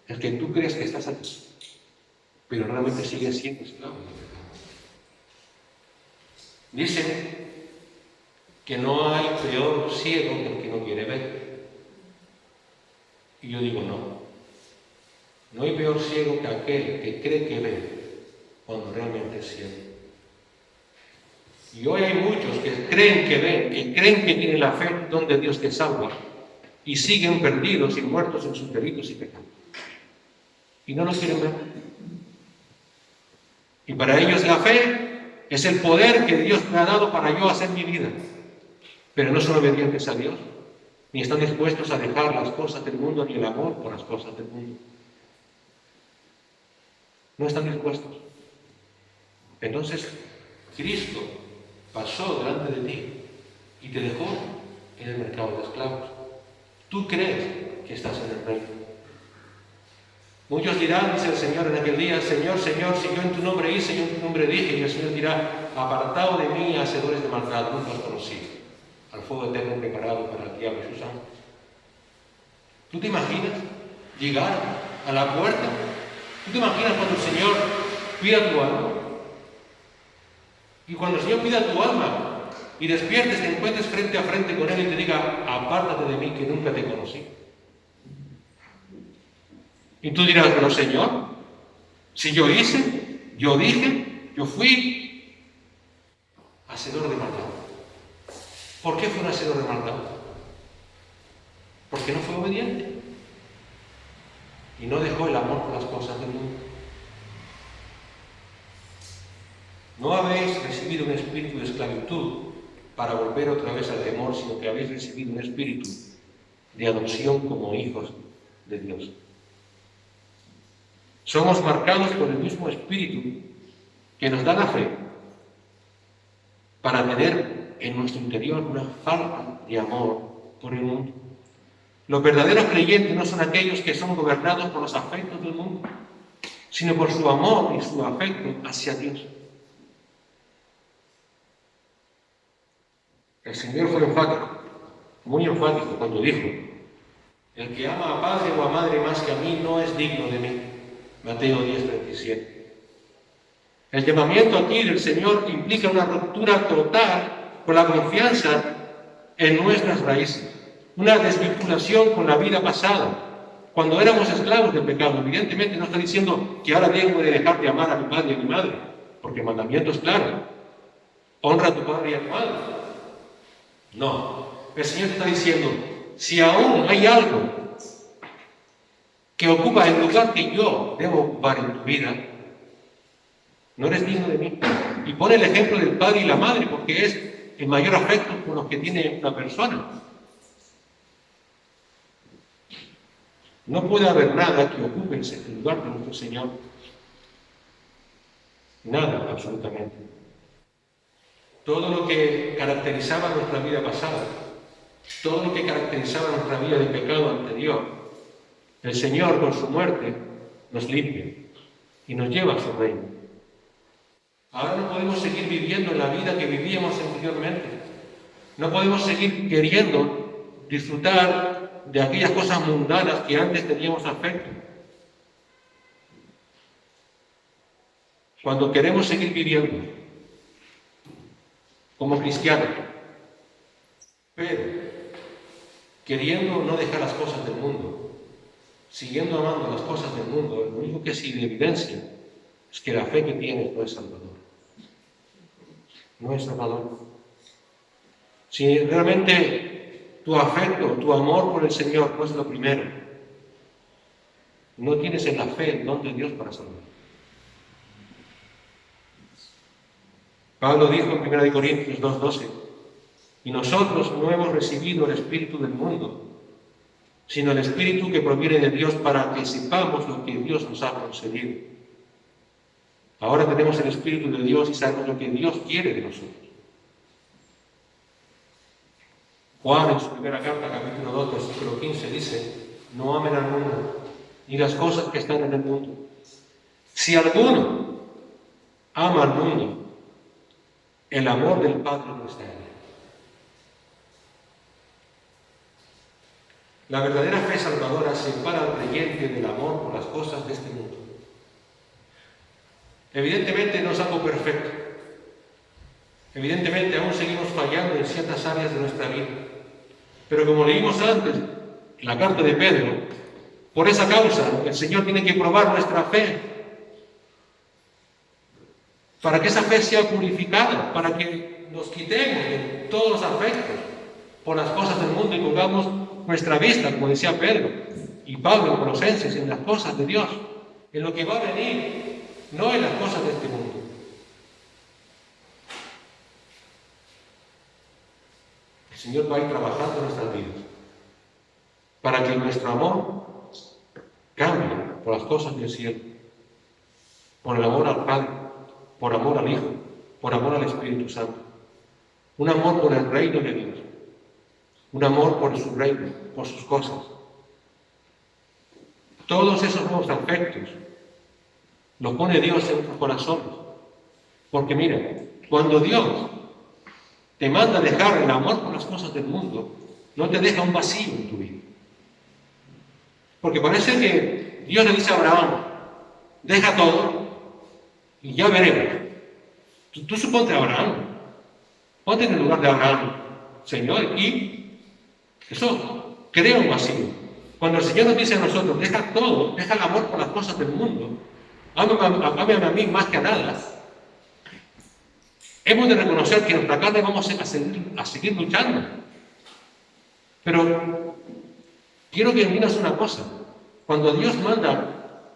Es que tú crees que estás aquí, pero realmente sigues siendo esclavo del pecado. Dicen que no hay peor ciego que el que no quiere ver. Y yo digo no. No hay peor ciego que aquel que cree que ve cuando realmente es ciego. Y hoy hay muchos que creen que ven, que creen que tienen la fe donde Dios te salva y siguen perdidos y muertos en sus delitos y pecados. Y no lo quieren ver. Y para ellos la fe es el poder que Dios me ha dado para yo hacer mi vida. Pero no son obedientes a Dios, ni están dispuestos a dejar las cosas del mundo, ni el amor por las cosas del mundo. No están dispuestos. Entonces, Cristo pasó delante de ti y te dejó en el mercado de esclavos. Tú crees que estás en el reino. Muchos dirán, dice el Señor en aquel día, Señor, Señor, si yo en tu nombre hice, yo en tu nombre dije, y el Señor dirá, apartado de mí, hacedores de maldad, nunca os conocí, al fuego eterno preparado para el diablo y sus ángeles. ¿Tú te imaginas llegar a la puerta? ¿Tú te imaginas cuando el Señor pida tu alma? Y cuando el Señor pida tu alma y despiertes, te encuentres frente a frente con Él y te diga, apártate de mí que nunca te conocí. Y tú dirás, pero Señor, si yo hice, yo dije, yo fui hacedor de maldad. ¿Por qué fue un hacedor de maldad? Porque no fue obediente y no dejó el amor por las cosas del mundo. No habéis recibido un espíritu de esclavitud para volver otra vez al temor, sino que habéis recibido un espíritu de adopción como hijos de Dios. Somos marcados por el mismo espíritu que nos da la fe para tener en nuestro interior una falta de amor por el mundo. Los verdaderos creyentes no son aquellos que son gobernados por los afectos del mundo, sino por su amor y su afecto hacia Dios. El Señor fue enfático, muy enfático, cuando dijo, el que ama a padre o a madre más que a mí no es digno de mí. Mateo 10:37. El llamamiento aquí del Señor implica una ruptura total con la confianza en nuestras raíces, una desvinculación con la vida pasada. Cuando éramos esclavos del pecado, evidentemente no está diciendo que ahora tengo de dejar de amar a mi padre y a mi madre, porque el mandamiento es claro, honra a tu padre y a tu madre. No, el Señor te está diciendo, si aún hay algo que ocupa el lugar que yo debo ocupar en tu vida, no eres digno de mí. Y pone el ejemplo del padre y la madre, porque es el mayor afecto por los que tiene una persona. No puede haber nada que ocupe el lugar de nuestro Señor. Nada, absolutamente. Todo lo que caracterizaba nuestra vida pasada, todo lo que caracterizaba nuestra vida de pecado anterior, el Señor con su muerte nos limpia y nos lleva a su reino. Ahora no podemos seguir viviendo la vida que vivíamos anteriormente. No podemos seguir queriendo disfrutar de aquellas cosas mundanas que antes teníamos afecto. Cuando queremos seguir viviendo como cristianos, pero queriendo no dejar las cosas del mundo, siguiendo amando las cosas del mundo, lo único que sí de evidencia es que la fe que tienes no es salvador. No es salvador. Si realmente tu afecto, tu amor por el Señor no es lo primero, no tienes en la fe el don de Dios para salvar. Pablo dijo en 1 Corintios 2:12, y nosotros no hemos recibido el espíritu del mundo, sino el espíritu que proviene de Dios para que sepamos lo que Dios nos ha concedido. Ahora tenemos el espíritu de Dios y sabemos lo que Dios quiere de nosotros. Juan en su primera carta, capítulo 2, versículo 15, dice, no amen al mundo, ni las cosas que están en el mundo. Si alguno ama al mundo, el amor del Padre no está en él. La verdadera fe salvadora separa al creyente del amor por las cosas de este mundo. Evidentemente no es algo perfecto. Evidentemente aún seguimos fallando en ciertas áreas de nuestra vida. Pero como leímos antes en la carta de Pedro, por esa causa el Señor tiene que probar nuestra fe para que esa fe sea purificada, para que nos quitemos de todos los afectos por las cosas del mundo y pongamos nuestra vista, como decía Pedro y Pablo en Colosenses, en las cosas de Dios, en lo que va a venir, no en las cosas de este mundo. El Señor va a ir trabajando en nuestras vidas para que nuestro amor cambie por las cosas del cielo, por el amor al Padre, por amor al Hijo, por amor al Espíritu Santo. Un amor por el reino de Dios, un amor por su reino, por sus cosas. Todos esos nuevos afectos los pone Dios en nuestros corazones. Porque mira, cuando Dios te manda a dejar el amor por las cosas del mundo, no te deja un vacío en tu vida. Porque parece que Dios le dice a Abraham, deja todo y ya veremos. Tú suponte a Abraham, ponte en el lugar de Abraham, Señor, y eso crea un vacío. Cuando el Señor nos dice a nosotros, deja todo, deja el amor por las cosas del mundo, ámame a mí más que a nada, hemos de reconocer que en nuestra carne vamos a seguir luchando. Pero quiero que entiendas una cosa. Cuando Dios manda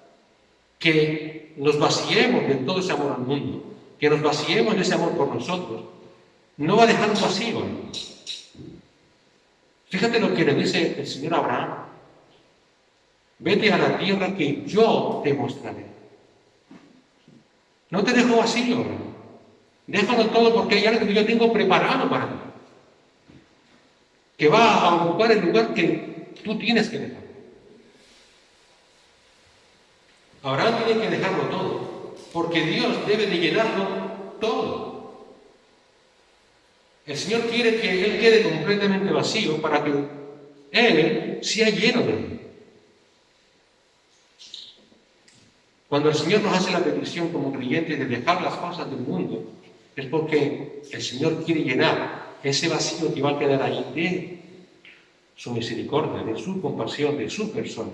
que nos vaciemos de todo ese amor al mundo, que nos vaciemos de ese amor por nosotros, no va a dejar un vacío. Fíjate lo que le dice el Señor a Abraham. Vete a la tierra que yo te mostraré. No te dejo vacío, Abraham. Déjalo todo porque hay algo que yo tengo preparado para ti, que va a ocupar el lugar que tú tienes que dejar. Abraham tiene que dejarlo todo, porque Dios debe de llenarlo todo. El Señor quiere que Él quede completamente vacío para que Él sea lleno de Él. Cuando el Señor nos hace la petición como creyentes de dejar las cosas del mundo, es porque el Señor quiere llenar ese vacío que va a quedar ahí de su misericordia, de su compasión, de su persona.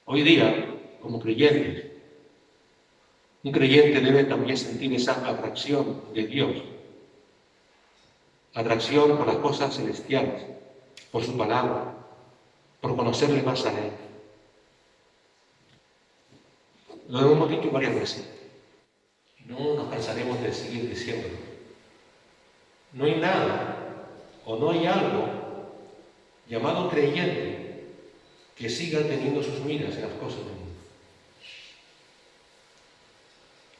Hoy día, como creyentes, un creyente debe también sentir esa atracción de Dios, atracción por las cosas celestiales, por su palabra, por conocerle más a Él. Lo hemos dicho varias veces. No nos cansaremos de seguir diciéndolo. No hay nada o no hay algo llamado creyente que siga teniendo sus miras en las cosas del mundo.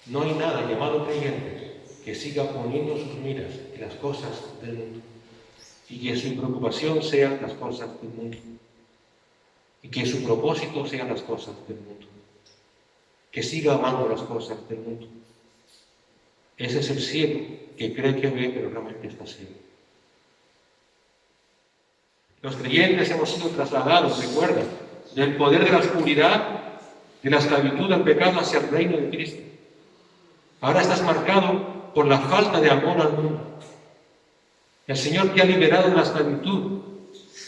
No hay nada llamado creyente que siga poniendo sus miras en las cosas del mundo y que su preocupación sean las cosas del mundo y que su propósito sean las cosas del mundo, que siga amando las cosas del mundo. Ese es el ciego que cree que ve, pero realmente está ciego. Los creyentes hemos sido trasladados, recuerda, del poder de la oscuridad, de la esclavitud del pecado hacia el reino de Cristo. Ahora estás marcado por la falta de amor al mundo. El Señor te ha liberado de la esclavitud,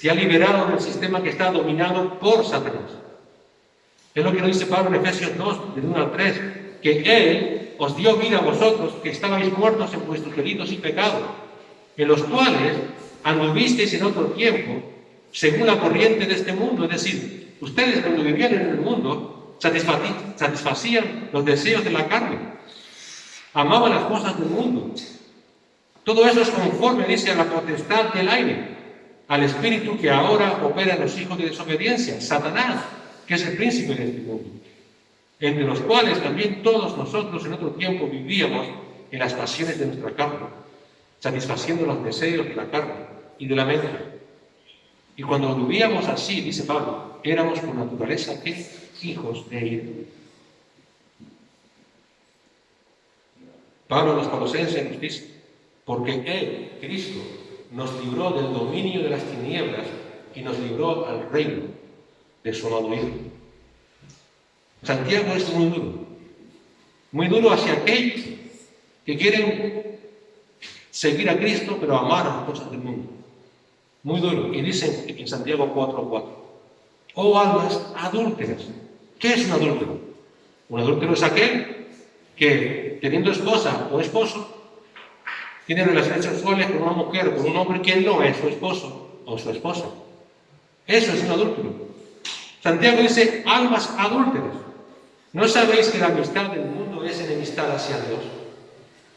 te ha liberado del sistema que está dominado por Satanás. Es lo que nos dice Pablo en Efesios 2, del 1 al 3, que Él os dio vida a vosotros que estabais muertos en vuestros delitos y pecados, en los cuales anduvisteis en otro tiempo, según la corriente de este mundo. Es decir, ustedes cuando vivían en el mundo satisfacían los deseos de la carne, amaban las cosas del mundo. Todo eso es conforme, dice, a la potestad del aire, al espíritu que ahora opera en los hijos de desobediencia, Satanás, que es el príncipe de este mundo, entre los cuales también todos nosotros en otro tiempo vivíamos en las pasiones de nuestra carne, satisfaciendo los deseos de la carne y de la mente. Y cuando vivíamos así, dice Pablo, éramos por naturaleza hijos de ira. Pablo a los Colosenses nos dice, porque Él, Cristo, nos libró del dominio de las tinieblas y nos libró al reino de su amado Hijo. Santiago es muy duro hacia aquellos que quieren seguir a Cristo, pero amar las cosas del mundo. Muy duro. Y dice en Santiago 4:4, oh almas adúlteras. ¿Qué es un adúltero? Un adúltero es aquel que, teniendo esposa o esposo, tiene relaciones sexuales con una mujer o con un hombre que no es su esposo o su esposa. Eso es un adúltero. Santiago dice, almas adúlteras. ¿No sabéis que la amistad del mundo es enemistad hacia Dios?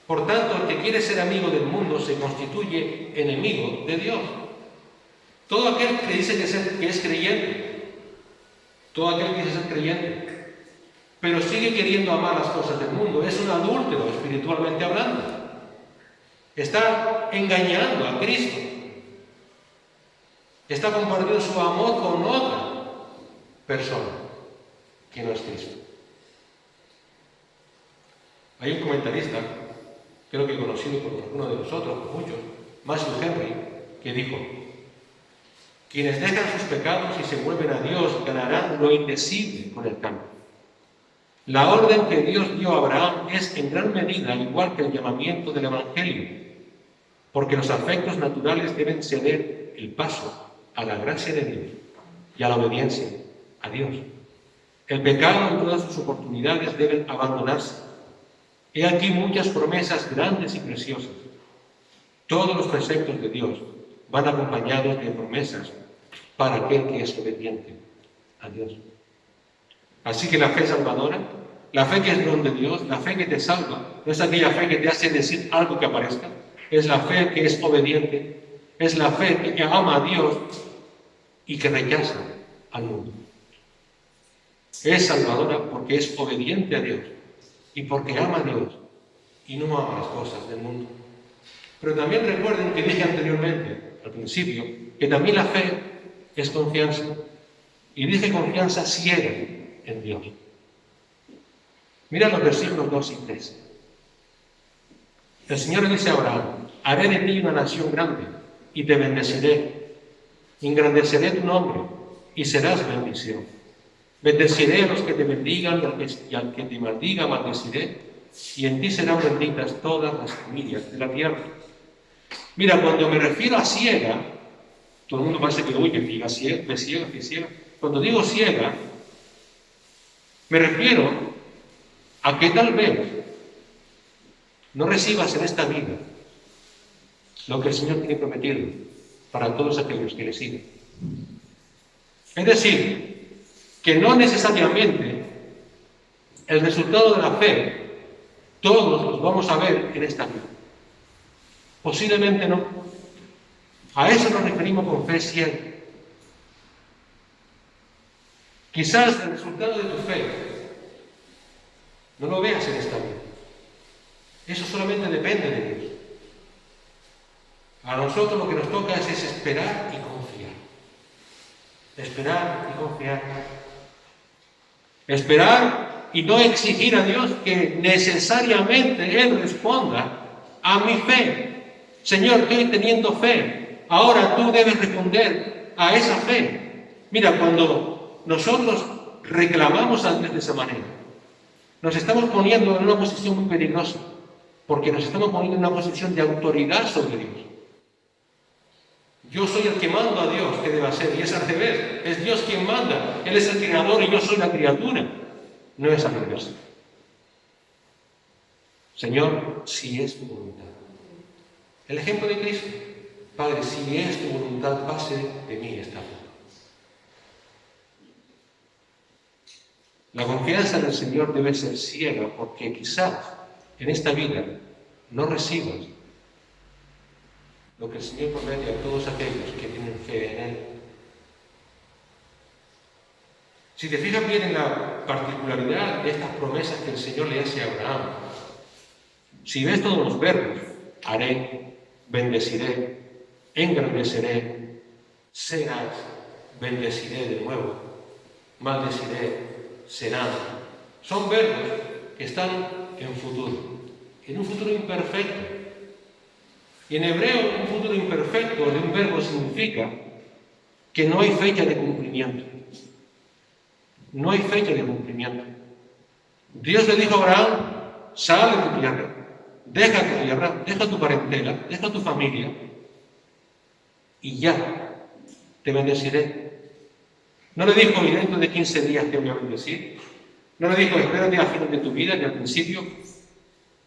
Por tanto, el que quiere ser amigo del mundo se constituye enemigo de Dios. Todo aquel que dice que es creyente, todo aquel que dice ser creyente, pero sigue queriendo amar las cosas del mundo, es un adúltero espiritualmente hablando. Está engañando a Cristo. Está compartiendo su amor con otra persona que no es Cristo. Hay un comentarista, creo que conocido por alguno de nosotros, por muchos, Matthew Henry, que dijo, quienes dejan sus pecados y se vuelven a Dios ganarán lo indecible con el cambio. La orden que Dios dio a Abraham es en gran medida igual que el llamamiento del Evangelio, porque los afectos naturales deben ceder el paso a la gracia de Dios y a la obediencia a Dios. El pecado en todas sus oportunidades deben abandonarse. He aquí muchas promesas grandes y preciosas. Todos los preceptos de Dios van acompañados de promesas para aquel que es obediente a Dios. Así que la fe salvadora, la fe que es don de Dios, la fe que te salva, no es aquella fe que te hace decir algo que aparezca, es la fe que es obediente, es la fe que ama a Dios y que rechaza al mundo. Es salvadora porque es obediente a Dios y porque ama a Dios y no ama las cosas del mundo. Pero también recuerden que dije anteriormente, al principio, que también la fe es confianza. Y dije confianza ciega en Dios. Mira los versículos 2 y 3. El Señor le dice a Abraham, haré de ti una nación grande y te bendeciré. Engrandeceré tu nombre y serás bendición. Bendeciré a los que te bendigan y al que te maldiga maldeciré, y en ti serán benditas todas las familias de la tierra. Mira, cuando me refiero a ciega, todo el mundo parece que, uy, que diga ciega, que ciega, que ciega. Cuando digo ciega, me refiero a que tal vez no recibas en esta vida lo que el Señor tiene prometido para todos aquellos que le siguen. Es decir, que no necesariamente el resultado de la fe todos los vamos a ver en esta vida. Posiblemente no. A eso nos referimos con fe ciega. Quizás el resultado de tu fe no lo veas en esta vida. Eso solamente depende de Dios. A nosotros lo que nos toca es esperar y confiar. Esperar y confiar. Esperar y no exigir a Dios que necesariamente Él responda a mi fe. Señor, estoy teniendo fe. Ahora tú debes responder a esa fe. Mira, cuando nosotros reclamamos a Dios de esa manera, nos estamos poniendo en una posición muy peligrosa, porque nos estamos poniendo en una posición de autoridad sobre Dios. Yo soy el que mando a Dios que debe hacer, y es al revés. Es Dios quien manda. Él es el creador y yo soy la criatura. No es al revés. Señor, si es tu voluntad. El ejemplo de Cristo. Padre, si es tu voluntad, pase de mí esta copa. La confianza en el Señor debe ser ciega, porque quizás en esta vida no recibas lo que el Señor promete a todos aquellos que tienen fe en Él. Si te fijas bien en la particularidad de estas promesas que el Señor le hace a Abraham, si ves todos los verbos, haré, bendeciré, engrandeceré, serás, bendeciré de nuevo, maldeciré, serán. Son verbos que están en futuro. en un futuro imperfecto. Y en hebreo, un futuro imperfecto de un verbo significa que no hay fecha de cumplimiento. No hay fecha de cumplimiento. Dios le dijo a Abraham, sal de tu tierra, deja tu tierra, deja tu parentela, deja tu familia, y ya te bendeciré. No le dijo, y dentro de 15 días te voy a bendecir. No le dijo, espérate al final de tu vida, ni al principio.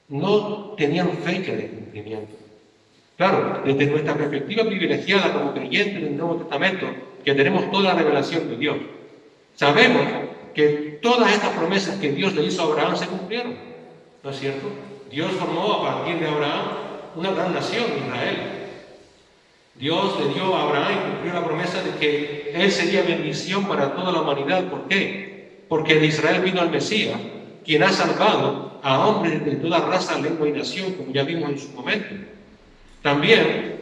No tenían fecha de cumplimiento. Claro, desde nuestra perspectiva privilegiada como creyentes del Nuevo Testamento, que tenemos toda la revelación de Dios, sabemos que todas estas promesas que Dios le hizo a Abraham se cumplieron. ¿No es cierto? Dios formó a partir de Abraham una gran nación, Israel. Dios le dio a Abraham y cumplió la promesa de que él sería bendición para toda la humanidad. ¿Por qué? Porque de Israel vino el Mesías, quien ha salvado a hombres de toda raza, lengua y nación, como ya vimos en su momento. También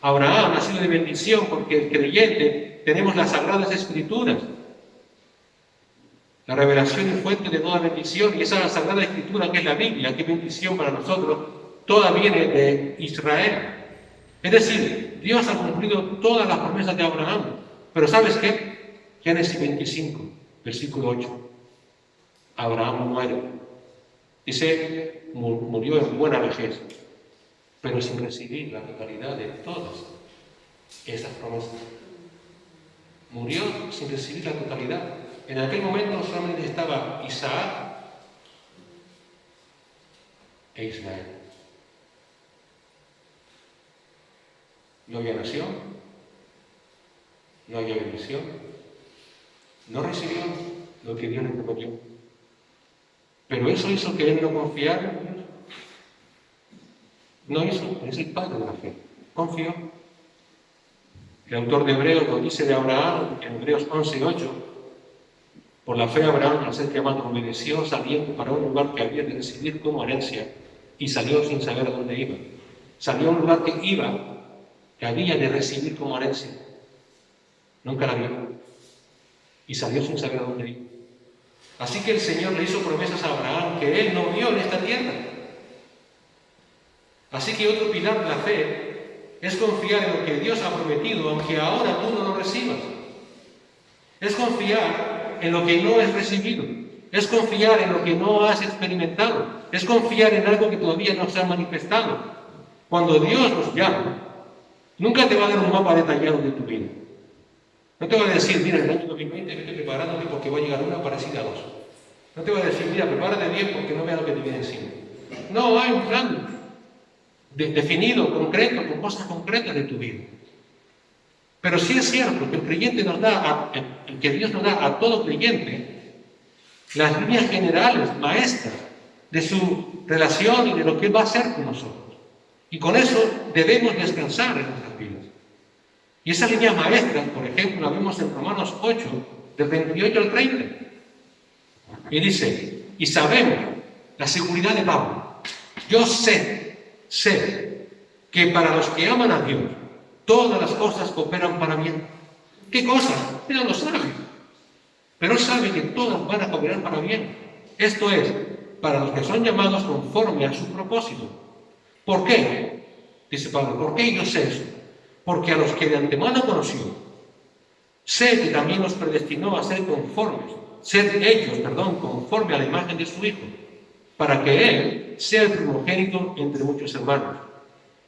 Abraham ha sido de bendición porque el creyente tenemos las Sagradas Escrituras. La revelación es fuente de toda bendición, y esa Sagrada Escritura que es la Biblia, que es bendición para nosotros, toda viene de Israel. Es decir, Dios ha cumplido todas las promesas de Abraham. Pero ¿sabes qué? Génesis 25, versículo 8. Abraham muere. Dice, murió en buena vejez, pero sin recibir la totalidad de todas esas promesas. Murió sin recibir la totalidad. En aquel momento solamente estaba Isaac e Ismael. No había nación, no había bendición, no recibió lo que Dios le prometió. Pero eso hizo que él no confiara en Dios. No hizo, es el padre de la fe. Confió. El autor de Hebreos lo dice de Abraham en Hebreos 11:8. Por la fe Abraham, al ser llamado, obedeció saliendo para un lugar que había de recibir como herencia, y salió sin saber a dónde iba. Salió a un lugar que había de recibir como herencia. Nunca la vio. Y salió sin saber a dónde iba. Así que el Señor le hizo promesas a Abraham que él no vio en esta tierra. Así que otro pilar de la fe es confiar en lo que Dios ha prometido, aunque ahora tú no lo recibas. Es confiar en lo que no es recibido. Es confiar en lo que no has experimentado. Es confiar en algo que todavía no se ha manifestado. Cuando Dios nos llama, nunca te va a dar un mapa detallado de tu vida. No te va a decir, mira, en el año 2020 vete preparándote porque va a llegar una parecida a dos. No te va a decir, mira, prepárate bien porque no veas lo que te viene encima. No, hay un plan definido, concreto, con cosas concretas de tu vida. Pero sí es cierto que el creyente nos da, que Dios nos da a todo creyente las líneas generales, maestras, de su relación y de lo que Él va a hacer con nosotros. Y con eso debemos descansar en nuestras vidas. Y esas líneas maestras, por ejemplo, las vemos en Romanos 8, del 28 al 30. Y dice, y sabemos la seguridad de Pablo. Yo sé que para los que aman a Dios, todas las cosas cooperan para bien. ¿Qué cosas? Él no lo sabe. Pero Él sabe que todas van a cooperar para bien. Esto es, para los que son llamados conforme a su propósito. ¿Por qué? Dice Pablo, ¿por qué yo sé eso? Porque a los que de antemano conoció, sé que también los predestinó a ser conformes, conforme a la imagen de su Hijo, para que Él sea el primogénito entre muchos hermanos.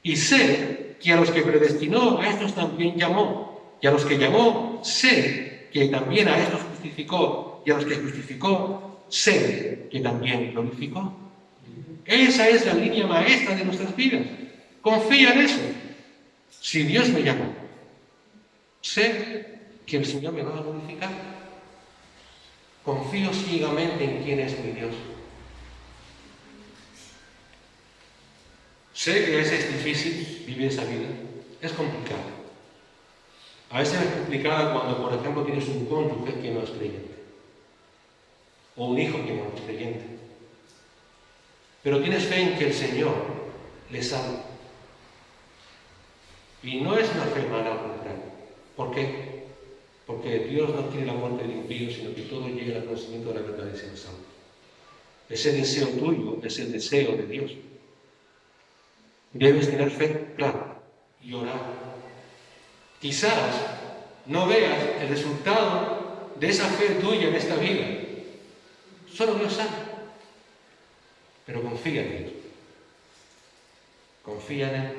Y sé que a los que predestinó, a estos también llamó. Y a los que llamó, sé que también a estos justificó. Y a los que justificó, sé que también glorificó. Esa es la línea maestra de nuestras vidas. Confía en eso. Si Dios me llama, sé que el Señor me va a glorificar. Confío ciegamente en quién es mi Dios. Sé que a veces es difícil vivir esa vida, es complicado. A veces es complicada cuando, por ejemplo, tienes un cónyuge que no es creyente, o un hijo que no es creyente. Pero tienes fe en que el Señor le salve. Y no es una fe mala, al contrario. ¿Por qué? Porque Dios no quiere la muerte del impío, sino que todo llegue al conocimiento de la verdad y sea salvo. Ese deseo tuyo es el deseo de Dios. Debes tener fe, claro, y orar. Quizás no veas el resultado de esa fe tuya en esta vida. Solo Dios sabe. Pero confía en Dios. Confía en Él.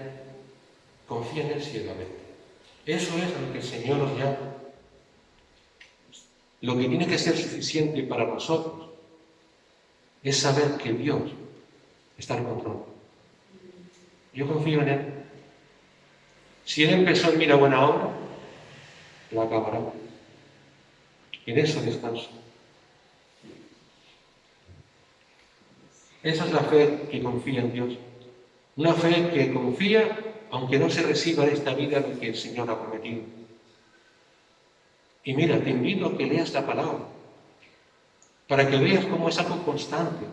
Confía en Él ciegamente. Eso es a lo que el Señor nos llama. Lo que tiene que ser suficiente para nosotros es saber que Dios está en control. Yo confío en Él. Si Él empezó en mí la buena obra, la acabará. En eso descanso. Esa es la fe que confía en Dios. Una fe que confía, aunque no se reciba en esta vida lo que el Señor ha prometido. Y mira, te invito a que leas la palabra, para que veas cómo es algo constante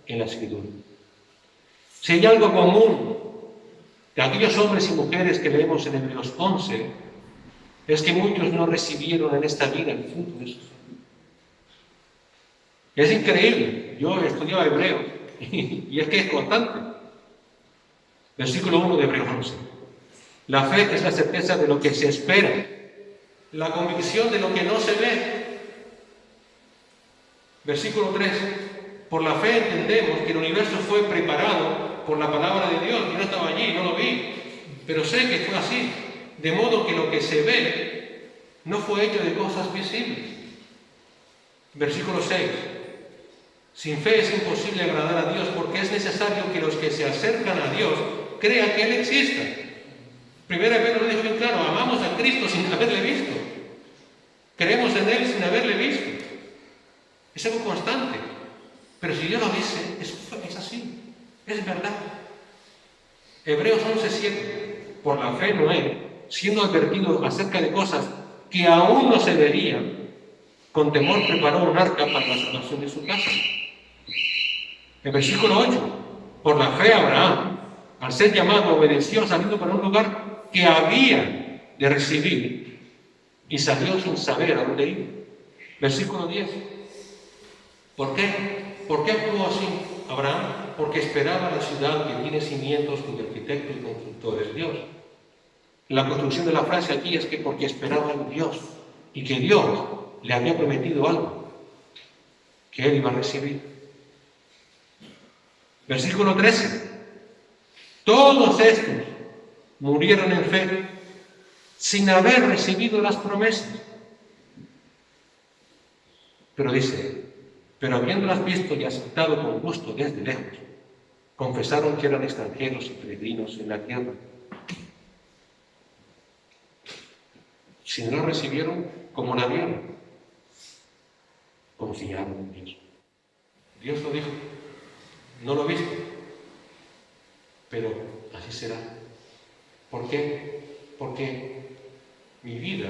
en la Escritura. Si hay algo común de aquellos hombres y mujeres que leemos en Hebreos 11, es que muchos no recibieron en esta vida el fruto de su fe. Es increíble. Yo he estudiado hebreo y es que es constante. Versículo 1 de Hebreos 11. La fe es la certeza de lo que se espera, la convicción de lo que no se ve. Versículo 3. Por la fe entendemos que el universo fue preparado por la palabra de Dios. Yo no estaba allí, no lo vi, pero sé que fue así. De modo que lo que se ve no fue hecho de cosas visibles. Versículo 6. Sin fe es imposible agradar a Dios porque es necesario que los que se acercan a Dios crean que Él exista. Primero Pedro lo dijo bien claro, amamos a Cristo sin haberle visto. Creemos en Él sin haberle visto. Es algo constante. Pero si Dios lo dice, es así. Es verdad. Hebreos 11:7. Por la fe Noé, siendo advertido acerca de cosas que aún no se verían, con temor preparó un arca para la salvación de su casa. El versículo 8. Por la fe Abraham, al ser llamado, obedeció saliendo para un lugar que había de recibir y salió sin saber a dónde iba. Versículo 10. ¿Por qué? ¿Por qué actuó así Abraham? Porque esperaba la ciudad que tiene cimientos cuyo arquitecto y constructor es Dios. La construcción de la frase aquí es que porque esperaba en Dios y que Dios le había prometido algo que él iba a recibir. Versículo 13. Todos estos murieron en fe sin haber recibido las promesas. Pero dice, pero habiéndolas visto y aceptado con gusto desde lejos, confesaron que eran extranjeros y peregrinos en la tierra. Si no la recibieron, como la vieron, confiaron en Dios. Dios lo dijo, no lo viste, pero así será. ¿Por qué? Porque mi vida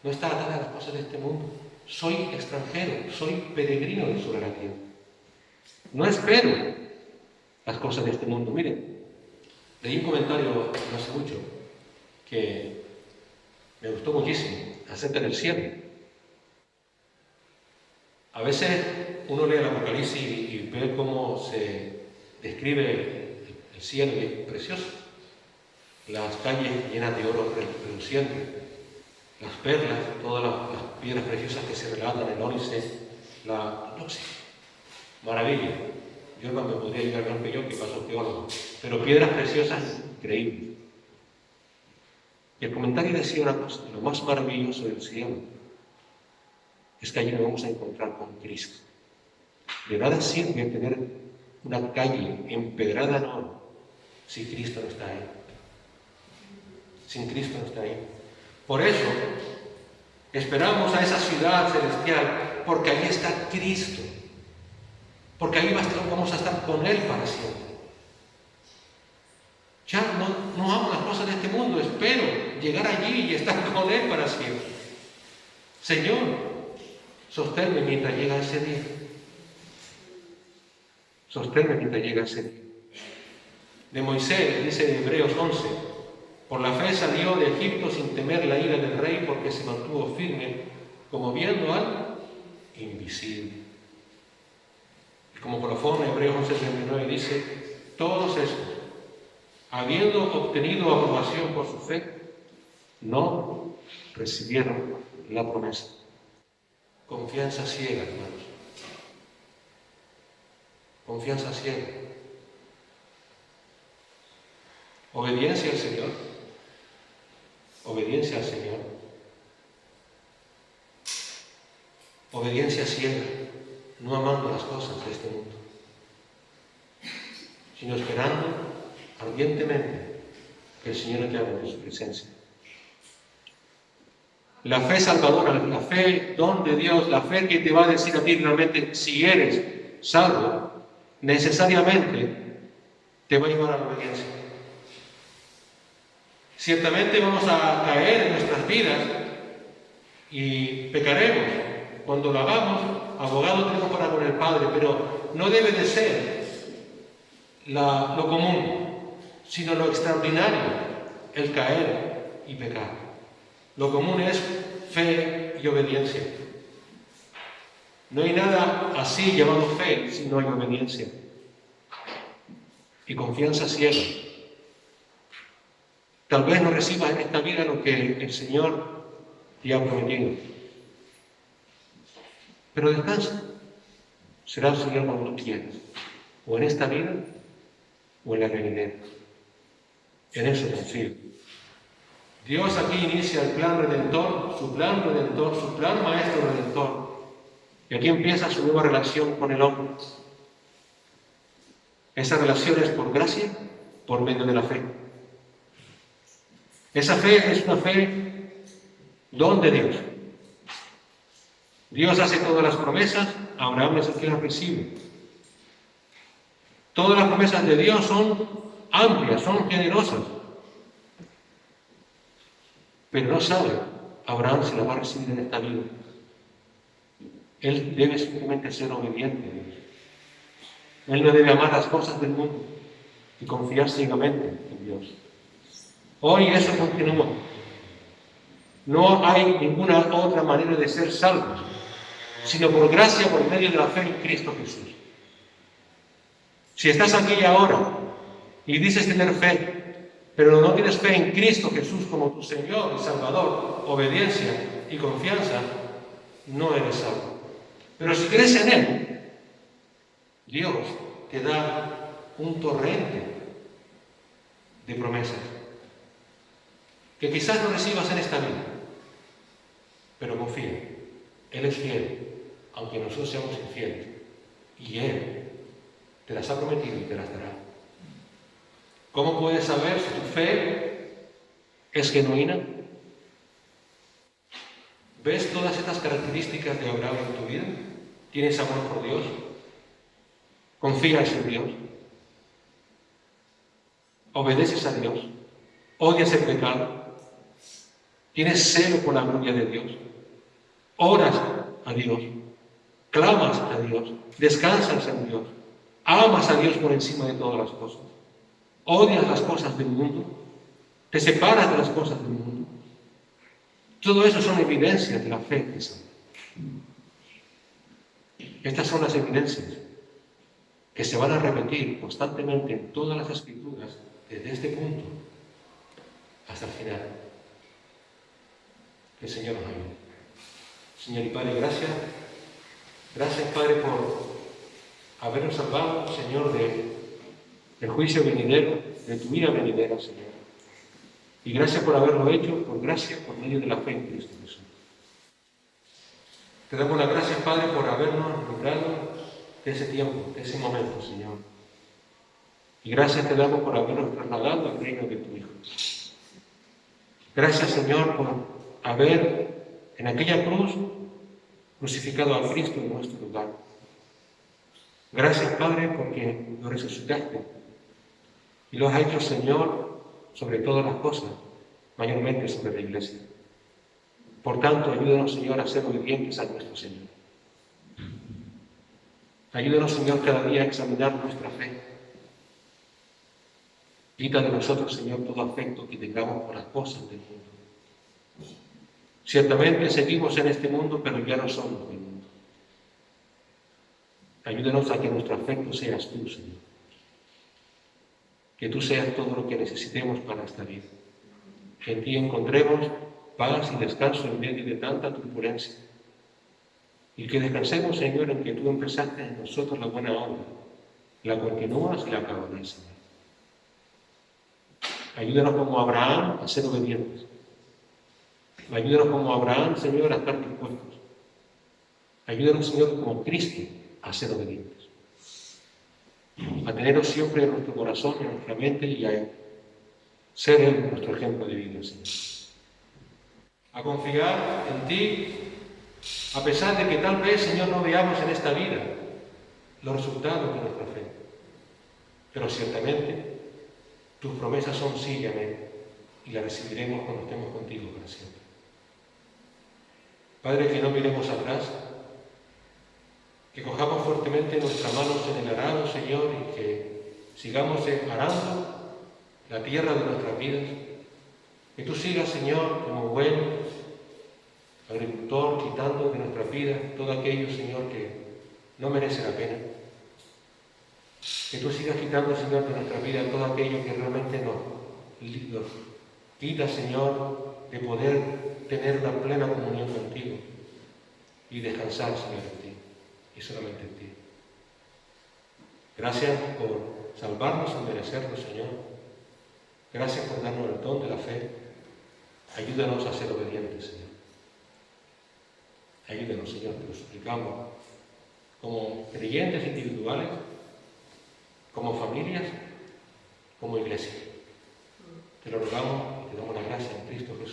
no está atada a las cosas de este mundo. Soy extranjero, soy peregrino sobre la tierra. No espero las cosas de este mundo. Miren, leí un comentario no hace mucho que me gustó muchísimo acerca del cielo. A veces uno lee el Apocalipsis y ve cómo se describe el cielo y es precioso. Las calles llenas de oro reluciente, las perlas, todas las piedras preciosas que se relatan, el ónice, no sé, maravilla. Yo no me podría llegar a que yo, que paso teólogo, pero piedras preciosas increíbles. Y el comentario decía una cosa, lo más maravilloso del cielo es que allí nos vamos a encontrar con Cristo. De nada sirve tener una calle empedrada en oro si Cristo no está ahí. Sin Cristo no está ahí. Por eso esperamos a esa ciudad celestial, porque ahí está Cristo. Porque ahí vamos a estar con Él para siempre. Ya no amo las cosas de este mundo, espero llegar allí y estar con Él para siempre. Señor, sosténme mientras llega ese día. Sosténme mientras llega ese día. De Moisés, dice en Hebreos 11, por la fe salió de Egipto sin temer la ira del rey porque se mantuvo firme, como viendo al invisible. Y como colofón, Hebreos 11:39 dice, todos estos, habiendo obtenido aprobación por su fe, no recibieron la promesa. Confianza ciega, hermanos. Confianza ciega. Obediencia al Señor. Obediencia al Señor. Obediencia ciega, no amando las cosas de este mundo, sino esperando ardientemente que el Señor nos llame en su presencia. La fe salvadora, la fe don de Dios, la fe que te va a decir a ti realmente si eres salvo, necesariamente te va a llevar a la obediencia. Ciertamente vamos a caer en nuestras vidas y pecaremos. Cuando lo hagamos, abogado tenemos para con el Padre, pero no debe de ser lo común, sino lo extraordinario, el caer y pecar. Lo común es fe y obediencia. No hay nada así llamado fe si no hay obediencia. Y confianza ciega. Tal vez no recibas en esta vida lo que el Señor te ha prometido. Pero descansa. Será el Señor cuando tú quieras. O en esta vida, o en la venidera. En eso confío. Dios aquí inicia el plan redentor, su plan maestro redentor. Y aquí empieza su nueva relación con el hombre. Esa relación es por gracia, por medio de la fe. Esa fe es una fe don de Dios. Dios hace todas las promesas, Abraham es el que las recibe. Todas las promesas de Dios son amplias, son generosas. Pero no sabe Abraham si las va a recibir en esta vida. Él debe simplemente ser obediente a Dios. Él no debe amar las cosas del mundo y confiar ciegamente en Dios. Hoy eso continúa. No hay ninguna otra manera de ser salvos, sino por gracia, por medio de la fe en Cristo Jesús. Si estás aquí y ahora y dices tener fe, pero no tienes fe en Cristo Jesús como tu Señor y Salvador, obediencia y confianza, no eres salvo. Pero si crees en Él, Dios te da un torrente de promesas que quizás no recibas en esta vida, pero confía, Él es fiel, aunque nosotros seamos infieles, y Él te las ha prometido y te las dará. ¿Cómo puedes saber si tu fe es genuina? ¿Ves todas estas características de Abraham en tu vida? ¿Tienes amor por Dios? ¿Confías en Dios? ¿Obedeces a Dios? ¿Odias el pecado? ¿Tienes celo por la gloria de Dios? ¿Oras a Dios? ¿Clamas a Dios? ¿Descansas en Dios? ¿Amas a Dios por encima de todas las cosas? ¿Odias las cosas del mundo? ¿Te separas de las cosas del mundo? Todo eso son evidencias de la fe que salva. Estas son las evidencias que se van a repetir constantemente en todas las Escrituras, desde este punto hasta el final. Que el Señor nos ayude. Señor y Padre, gracias. Gracias, Padre, por habernos salvado, Señor, del juicio venidero, de tu ira venidera, Señor. Y gracias por haberlo hecho, por gracia, por medio de la fe en Cristo Jesús. Te damos las gracias, Padre, por habernos librado de ese tiempo, de ese momento, Señor. Y gracias te damos por habernos trasladado al reino de tu Hijo. Gracias, Señor, por haber en aquella cruz crucificado a Cristo en nuestro lugar. Gracias, Padre, porque lo resucitaste y lo has hecho, Señor, sobre todas las cosas, mayormente sobre la Iglesia. Por tanto, ayúdanos, Señor, a ser obedientes a nuestro Señor. Ayúdanos, Señor, cada día a examinar nuestra fe. Quita de nosotros, Señor, todo afecto que tengamos por las cosas del mundo. Ciertamente seguimos en este mundo, pero ya no somos del mundo. Ayúdanos a que nuestro afecto seas tú, Señor. que tú seas todo lo que necesitemos para esta vida. Que en ti encontremos paz y descanso en medio de tanta turbulencia. Y que descansemos, Señor, en que tú empezaste en nosotros la buena obra, la continúas y la acabarás, Señor. Ayúdanos como Abraham a ser obedientes. Ayúdanos como Abraham, Señor, a estar dispuestos. Ayúdanos, Señor, como Cristo, a ser obedientes. A teneros siempre en nuestro corazón, en nuestra mente y a ser Él nuestro ejemplo de vida, Señor. A confiar en ti, a pesar de que tal vez, Señor, no veamos en esta vida los resultados de nuestra fe. Pero ciertamente tus promesas son sí y amén, y las recibiremos cuando estemos contigo para siempre. Padre, que no miremos atrás, que cojamos fuertemente nuestras manos en el arado, Señor, y que sigamos arando la tierra de nuestras vidas. Que tú sigas, Señor, como buen agricultor, quitando de nuestras vidas todo aquello, Señor, que no merece la pena. Que tú sigas quitando, Señor, de nuestra vida todo aquello que realmente nos quita, Señor, de poder tener una plena comunión contigo y descansar, Señor, en ti y solamente en ti. Gracias por salvarnos sin merecerlo, Señor. Gracias por darnos el don de la fe. Ayúdanos a ser obedientes, Señor. Ayúdanos, Señor, te lo suplicamos, como creyentes individuales, como familias, como iglesia. Te lo rogamos y te damos la gracia en Cristo Jesús.